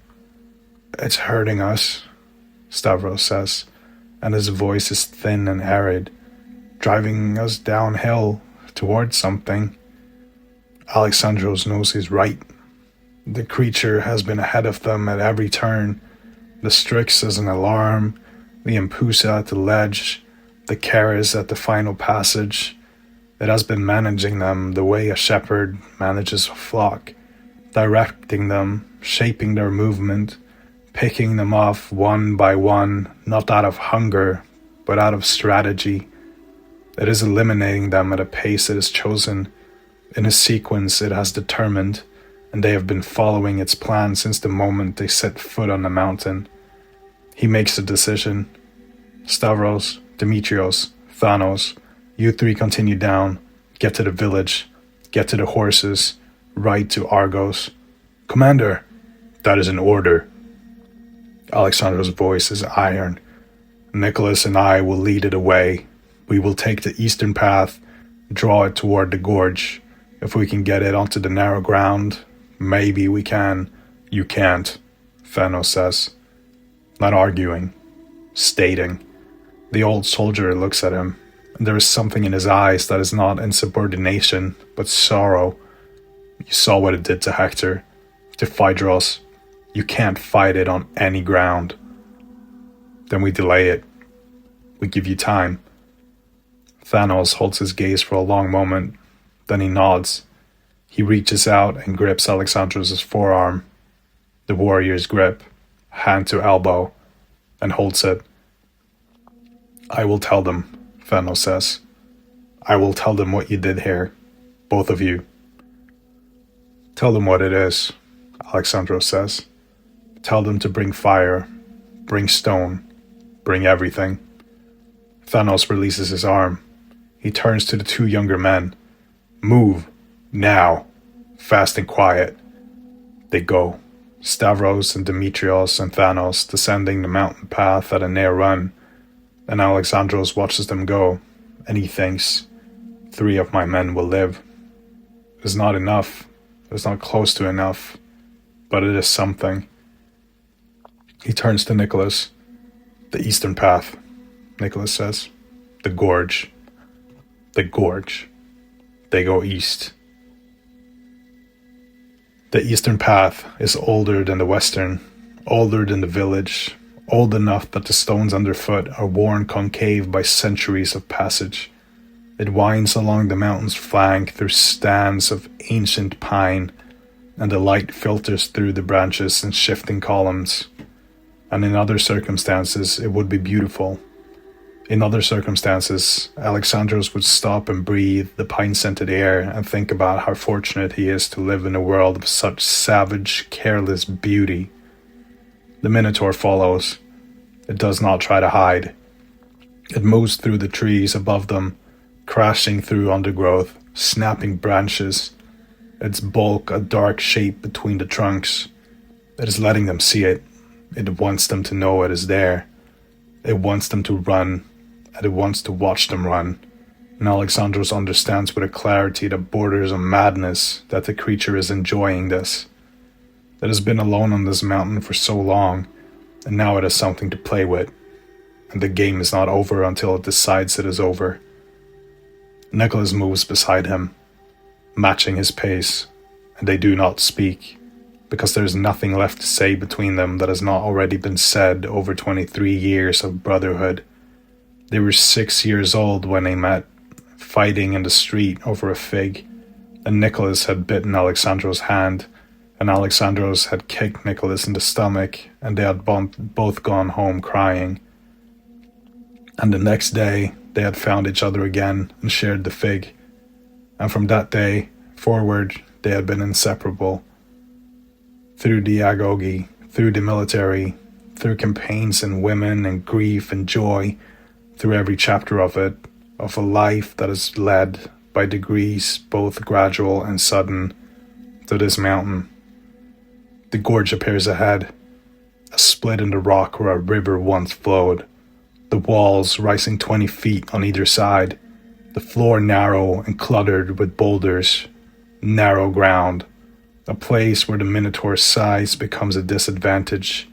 It's hurting us, Stavros says, and his voice is thin and arid, driving us downhill towards something. Alexandros knows he's right. The creature has been ahead of them at every turn. The Strix is an alarm, the Impusa at the ledge, the Charis at the final passage. It has been managing them the way a shepherd manages a flock, directing them, shaping their movement, picking them off one by one, not out of hunger, but out of strategy. It is eliminating them at a pace it has chosen, in a sequence it has determined, and they have been following its plan since the moment they set foot on the mountain. He makes a decision. Stavros, Demetrios, Thanos, you three continue down, get to the village, get to the horses, ride to Argos. Commander, that is an order. Alexandros' voice is iron. Nicholas and I will lead it away. We will take the eastern path, draw it toward the gorge. If we can get it onto the narrow ground, maybe we can. You can't, Thanos says. Not arguing, stating. The old soldier looks at him, and there is something in his eyes that is not insubordination, but sorrow. You saw what it did to Hector, to Phaedros. You can't fight it on any ground. Then we delay it. We give you time. Thanos holds his gaze for a long moment, then he nods. He reaches out and grips Alexandros' forearm. The warrior's grip, hand to elbow, and holds it. I will tell them, Thanos says. I will tell them what you did here, both of you. Tell them what it is, Alexandros says. Tell them to bring fire, bring stone, bring everything. Thanos releases his arm. He turns to the two younger men. Move, now, fast and quiet. They go, Stavros and Demetrios and Thanos descending the mountain path at a near run, and Alexandros watches them go, and he thinks, 3 of my men will live. It's not enough, it's not close to enough, but it is something. He turns to Nicholas. The eastern path, Nicholas says. The gorge. The gorge. They go east. The eastern path is older than the western, older than the village, old enough that the stones underfoot are worn concave by centuries of passage. It winds along the mountain's flank through stands of ancient pine, and the light filters through the branches in shifting columns. And in other circumstances, it would be beautiful. In other circumstances, Alexandros would stop and breathe the pine-scented air and think about how fortunate he is to live in a world of such savage, careless beauty. The Minotaur follows. It does not try to hide. It moves through the trees above them, crashing through undergrowth, snapping branches, its bulk a dark shape between the trunks. It is letting them see it. It wants them to know it is there. It wants them to run, and it wants to watch them run. And Alexandros understands with a clarity that borders on madness that the creature is enjoying this. It has been alone on this mountain for so long, and now it has something to play with. And the game is not over until it decides it is over. Nicholas moves beside him, matching his pace, and they do not speak, because there is nothing left to say between them that has not already been said over 23 years of brotherhood. They were 6 years old when they met, fighting in the street over a fig, and Nicholas had bitten Alexandros' hand, and Alexandros had kicked Nicholas in the stomach, and they had both gone home crying. And the next day, they had found each other again and shared the fig, and from that day forward, they had been inseparable. Through the agoge, through the military, through campaigns and women and grief and joy, through every chapter of it, of a life that is led by degrees both gradual and sudden to this mountain. The gorge appears ahead, a split in the rock where a river once flowed, the walls rising 20 feet on either side, the floor narrow and cluttered with boulders, narrow ground, a place where the Minotaur's size becomes a disadvantage,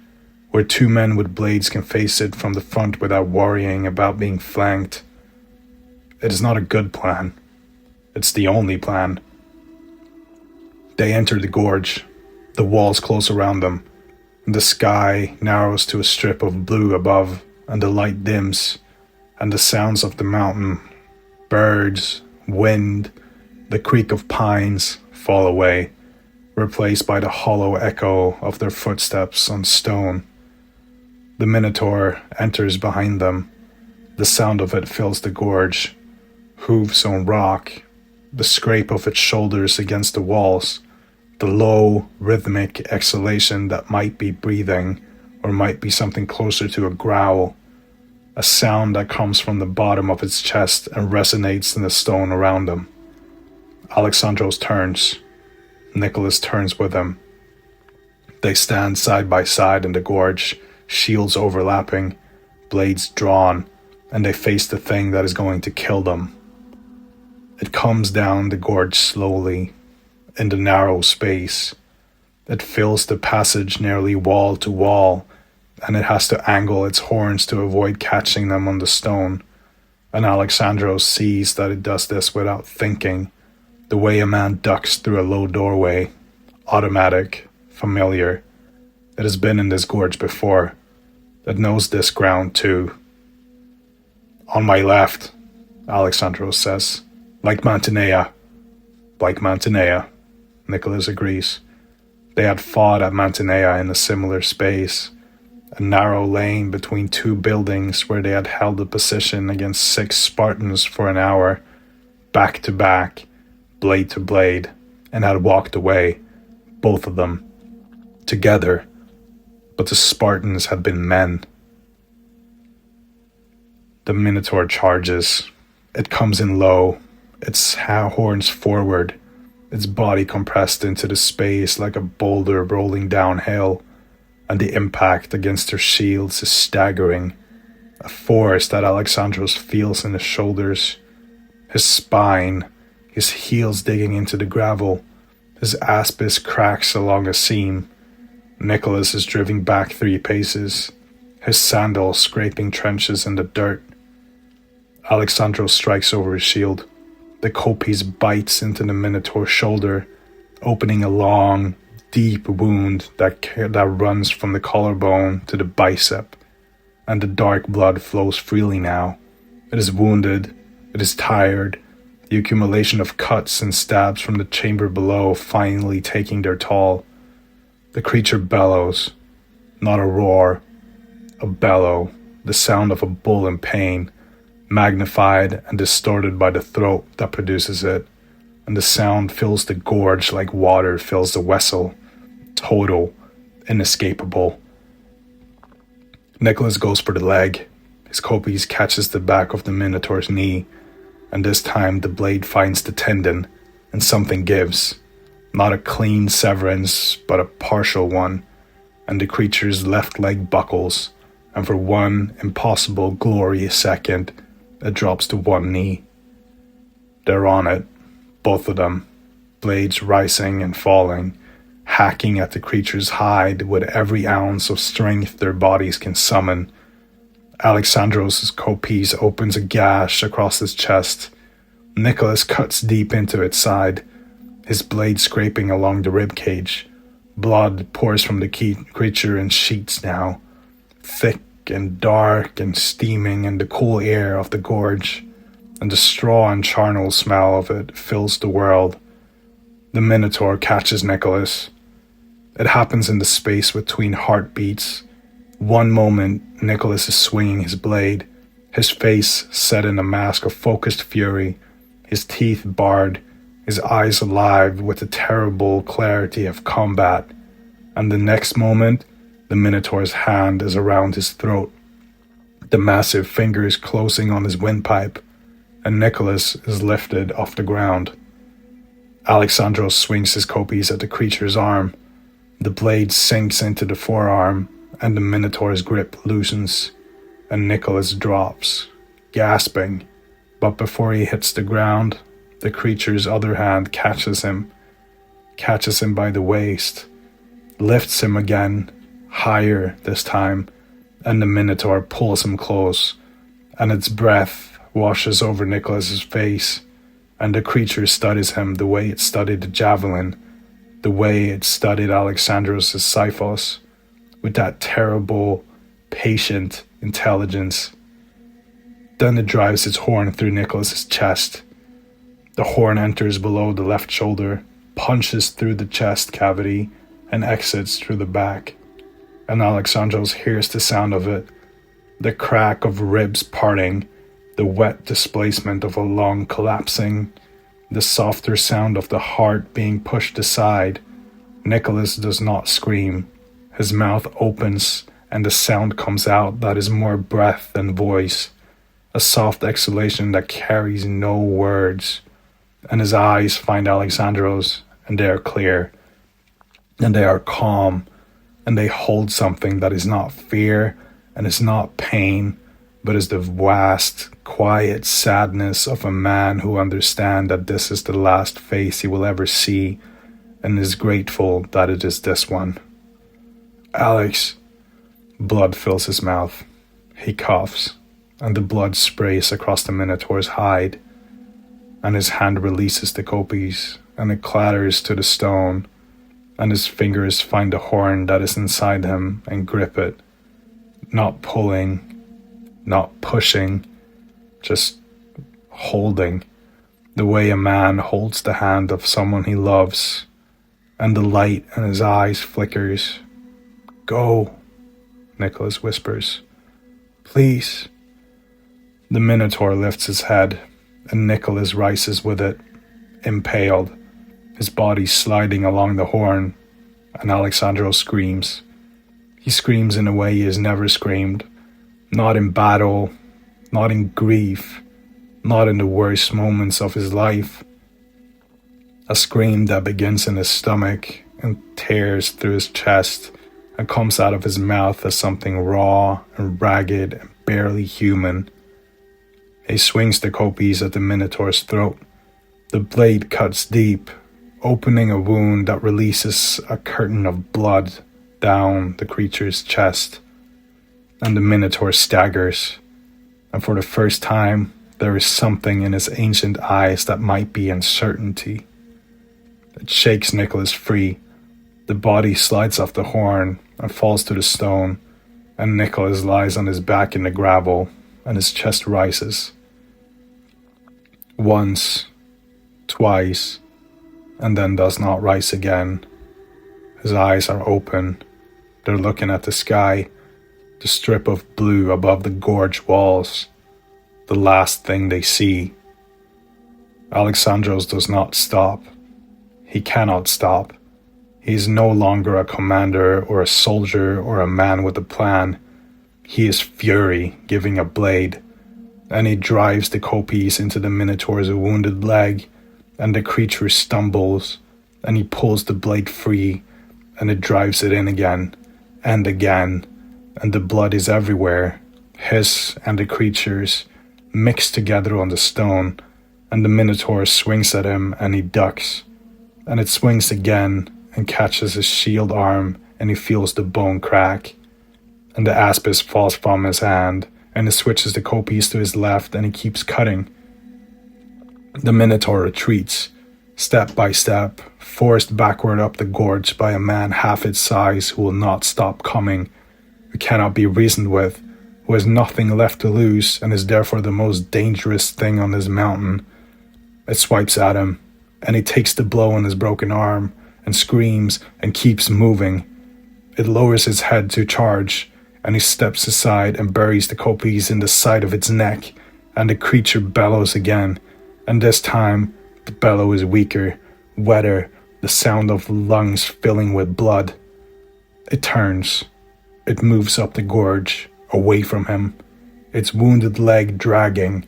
where 2 men with blades can face it from the front without worrying about being flanked. It is not a good plan. It's the only plan. They enter the gorge. The walls close around them, and the sky narrows to a strip of blue above, and the light dims, and the sounds of the mountain, birds, wind, the creak of pines fall away, replaced by the hollow echo of their footsteps on stone. The Minotaur enters behind them. The sound of it fills the gorge, hooves on rock, the scrape of its shoulders against the walls, the low, rhythmic exhalation that might be breathing or might be something closer to a growl, a sound that comes from the bottom of its chest and resonates in the stone around them. Alexandros turns. Nicholas turns with him. They stand side by side in the gorge, shields overlapping, blades drawn, and they face the thing that is going to kill them. It comes down the gorge slowly, in the narrow space. It fills the passage nearly wall to wall, and it has to angle its horns to avoid catching them on the stone. And Alexandros sees that it does this without thinking, the way a man ducks through a low doorway, automatic, familiar. It has been in this gorge before. It knows this ground too. On my left, Alexandros says. Like Mantinea. Like Mantinea, Nicholas agrees. They had fought at Mantinea in a similar space, a narrow lane between 2 buildings where they had held a position against 6 Spartans for an hour, back to back, blade to blade, and had walked away, both of them, together, but the Spartans had been men. The Minotaur charges, It comes in low, its horns forward, its body compressed into the space like a boulder rolling downhill, and the impact against their shields is staggering, a force that Alexandros feels in his shoulders, his spine, his heels digging into the gravel, his aspis cracks along a seam. Nicholas is driven back 3 paces, his sandals scraping trenches in the dirt. Alexandros strikes over his shield. The kopis bites into the Minotaur's shoulder, opening a long, deep wound that runs from the collarbone to the bicep, and the dark blood flows freely now. It is wounded, it is tired, the accumulation of cuts and stabs from the chamber below finally taking their toll. The creature bellows, not a roar, a bellow, the sound of a bull in pain, magnified and distorted by the throat that produces it, and the sound fills the gorge like water fills the vessel, total, inescapable. Nicholas goes for the leg. His kopis catches the back of the Minotaur's knee, and this time the blade finds the tendon, and something gives. Not a clean severance, but a partial one, and the creature's left leg buckles, and for one impossible glorious second, it drops to one knee. They're on it, both of them, blades rising and falling, hacking at the creature's hide with every ounce of strength their bodies can summon. Alexandros' kopis opens a gash across his chest. Nicholas cuts deep into its side, his blade scraping along the ribcage. Blood pours from the creature in sheets now, thick and dark and steaming in the cool air of the gorge, and the straw and charnel smell of it fills the world. The Minotaur catches Nicholas. It happens in the space between heartbeats. One moment, Nicholas is swinging his blade, his face set in a mask of focused fury, his teeth bared, his eyes alive with the terrible clarity of combat. And the next moment, the Minotaur's hand is around his throat, the massive fingers closing on his windpipe, and Nicholas is lifted off the ground. Alexandros swings his kopis at the creature's arm. The blade sinks into the forearm, and the Minotaur's grip loosens, and Nicholas drops, gasping. But before he hits the ground, the creature's other hand catches him by the waist, lifts him again, higher this time, and the Minotaur pulls him close, and its breath washes over Nicholas's face, and the creature studies him the way it studied the javelin, the way it studied Alexandros' Siphos, with that terrible, patient intelligence. Then it drives its horn through Nicholas's chest. The horn enters below the left shoulder, punches through the chest cavity, and exits through the back. And Alexandros hears the sound of it, the crack of ribs parting, the wet displacement of a lung collapsing, the softer sound of the heart being pushed aside. Nicholas does not scream. His mouth opens, and the sound comes out that is more breath than voice, a soft exhalation that carries no words. And his eyes find Alexandros, and they are clear, and they are calm, and they hold something that is not fear and is not pain, but is the vast, quiet sadness of a man who understands that this is the last face he will ever see, and is grateful that it is this one. Alex. Blood fills his mouth. He coughs, and the blood sprays across the Minotaur's hide, and his hand releases the kopis, and it clatters to the stone, and his fingers find the horn that is inside him and grip it, not pulling, not pushing, just holding, the way a man holds the hand of someone he loves, and the light in his eyes flickers. Go, Nicholas whispers. Please. The Minotaur lifts his head, and Nicholas rises with it, impaled, his body sliding along the horn, and Alexandros screams. He screams in a way he has never screamed, not in battle, not in grief, not in the worst moments of his life. A scream that begins in his stomach and tears through his chest and comes out of his mouth as something raw and ragged and barely human. He swings the kopis at the Minotaur's throat. The blade cuts deep, opening a wound that releases a curtain of blood down the creature's chest. And the Minotaur staggers, and for the first time, there is something in his ancient eyes that might be uncertainty. It shakes Nicholas free. The body slides off the horn and falls to the stone, and Nicholas lies on his back in the gravel, and his chest rises. Once, twice, and then does not rise again. His eyes are open. They're looking at the sky, the strip of blue above the gorge walls, the last thing they see. Alexandros does not stop. He cannot stop. He is no longer a commander or a soldier or a man with a plan. He is fury giving a blade, and he drives the kopis into the Minotaur's wounded leg, and the creature stumbles, and he pulls the blade free, and it drives it in again, and the blood is everywhere, his and the creature's, mixed together on the stone, and the Minotaur swings at him, and he ducks, and it swings again, and catches his shield arm, and he feels the bone crack, and the aspis falls from his hand, and he switches the kopis to his left, and he keeps cutting. The Minotaur retreats, step by step, forced backward up the gorge by a man half its size who will not stop coming, who cannot be reasoned with, who has nothing left to lose, and is therefore the most dangerous thing on this mountain. It swipes at him, and he takes the blow on his broken arm, and screams, and keeps moving. It lowers its head to charge, and he steps aside and buries the kopis in the side of its neck, and the creature bellows again, and this time the bellow is weaker, wetter, the sound of lungs filling with blood. It turns. It moves up the gorge, away from him, its wounded leg dragging,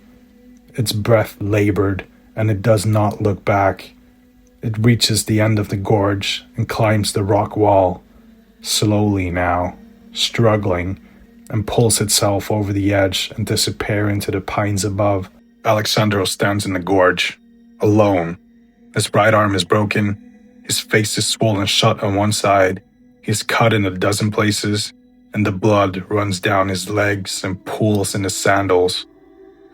its breath labored, and it does not look back. It reaches the end of the gorge and climbs the rock wall, slowly now, struggling, and pulls itself over the edge and disappears into the pines above. Alexandros stands in the gorge, alone. His right arm is broken, his face is swollen shut on one side, he's cut in a dozen places, and the blood runs down his legs and pools in his sandals,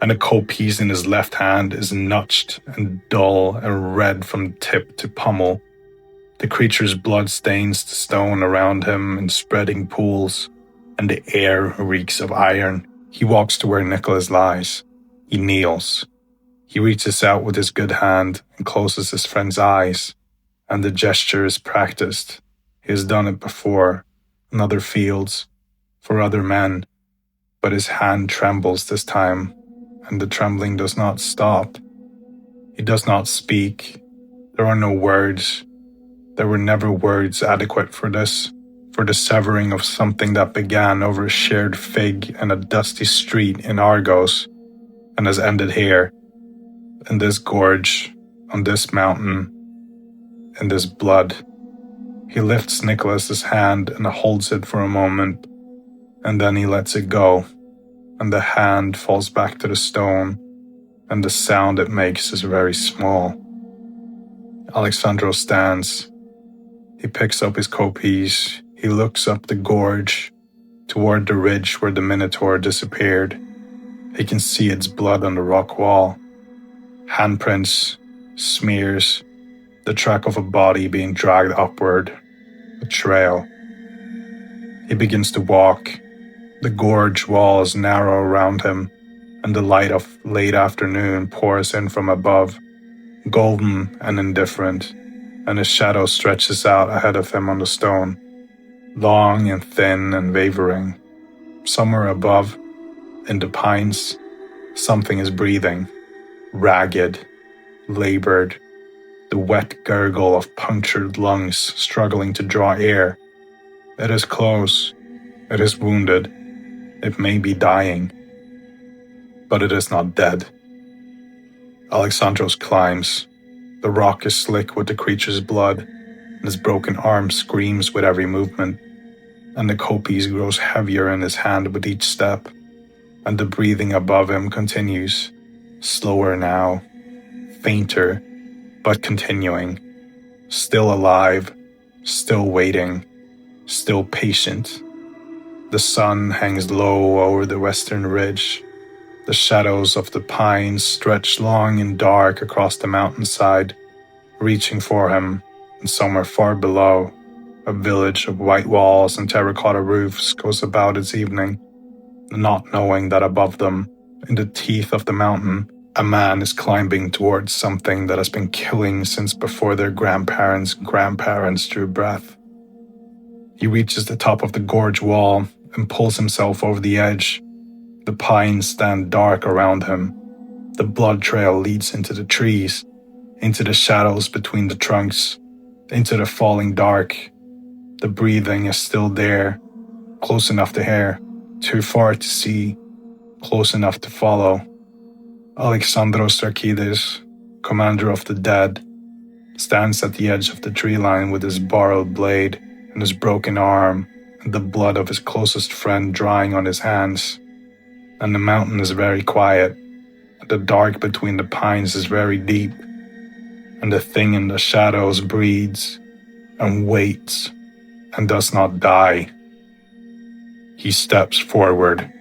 and the kopis in his left hand is notched and dull and red from tip to pommel. The creature's blood stains the stone around him in spreading pools, and the air reeks of iron. He walks to where Nicholas lies. He kneels. He reaches out with his good hand and closes his friend's eyes, and the gesture is practiced. He has done it before, in other fields, for other men, but his hand trembles this time, and the trembling does not stop. He does not speak. There are no words. There were never words adequate for this, for the severing of something that began over a shared fig and a dusty street in Argos, and has ended here, in this gorge, on this mountain, in this blood. He lifts Nicholas's hand and holds it for a moment, and then he lets it go, and the hand falls back to the stone, and the sound it makes is very small. Alexandros stands. He picks up his kopis. He looks up the gorge, toward the ridge where the Minotaur disappeared. He can see its blood on the rock wall. Handprints, smears, the track of a body being dragged upward, a trail. He begins to walk. The gorge wall is narrow around him, and the light of late afternoon pours in from above, golden and indifferent, and his shadow stretches out ahead of him on the stone, long and thin and wavering. Somewhere above, in the pines, something is breathing, ragged, labored, the wet gurgle of punctured lungs struggling to draw air. It is close. It is wounded. It may be dying. But it is not dead. Alexandros climbs. The rock is slick with the creature's blood, and his broken arm screams with every movement, and the coppice grows heavier in his hand with each step, and the breathing above him continues, slower now, fainter, but continuing, still alive, still waiting, still patient. The sun hangs low over the western ridge. The shadows of the pines stretch long and dark across the mountainside, reaching for him, and somewhere far below, a village of white walls and terracotta roofs goes about its evening, not knowing that above them, in the teeth of the mountain, a man is climbing towards something that has been killing since before their grandparents drew breath. He reaches the top of the gorge wall and pulls himself over the edge. The pines stand dark around him. The blood trail leads into the trees, into the shadows between the trunks, into the falling dark. The breathing is still there, close enough to hear, too far to see, close enough to follow. Alexandros Drakides, commander of the dead, stands at the edge of the tree line with his borrowed blade and his broken arm and the blood of his closest friend drying on his hands. And the mountain is very quiet, and the dark between the pines is very deep, and the thing in the shadows breathes and waits and does not die. He steps forward.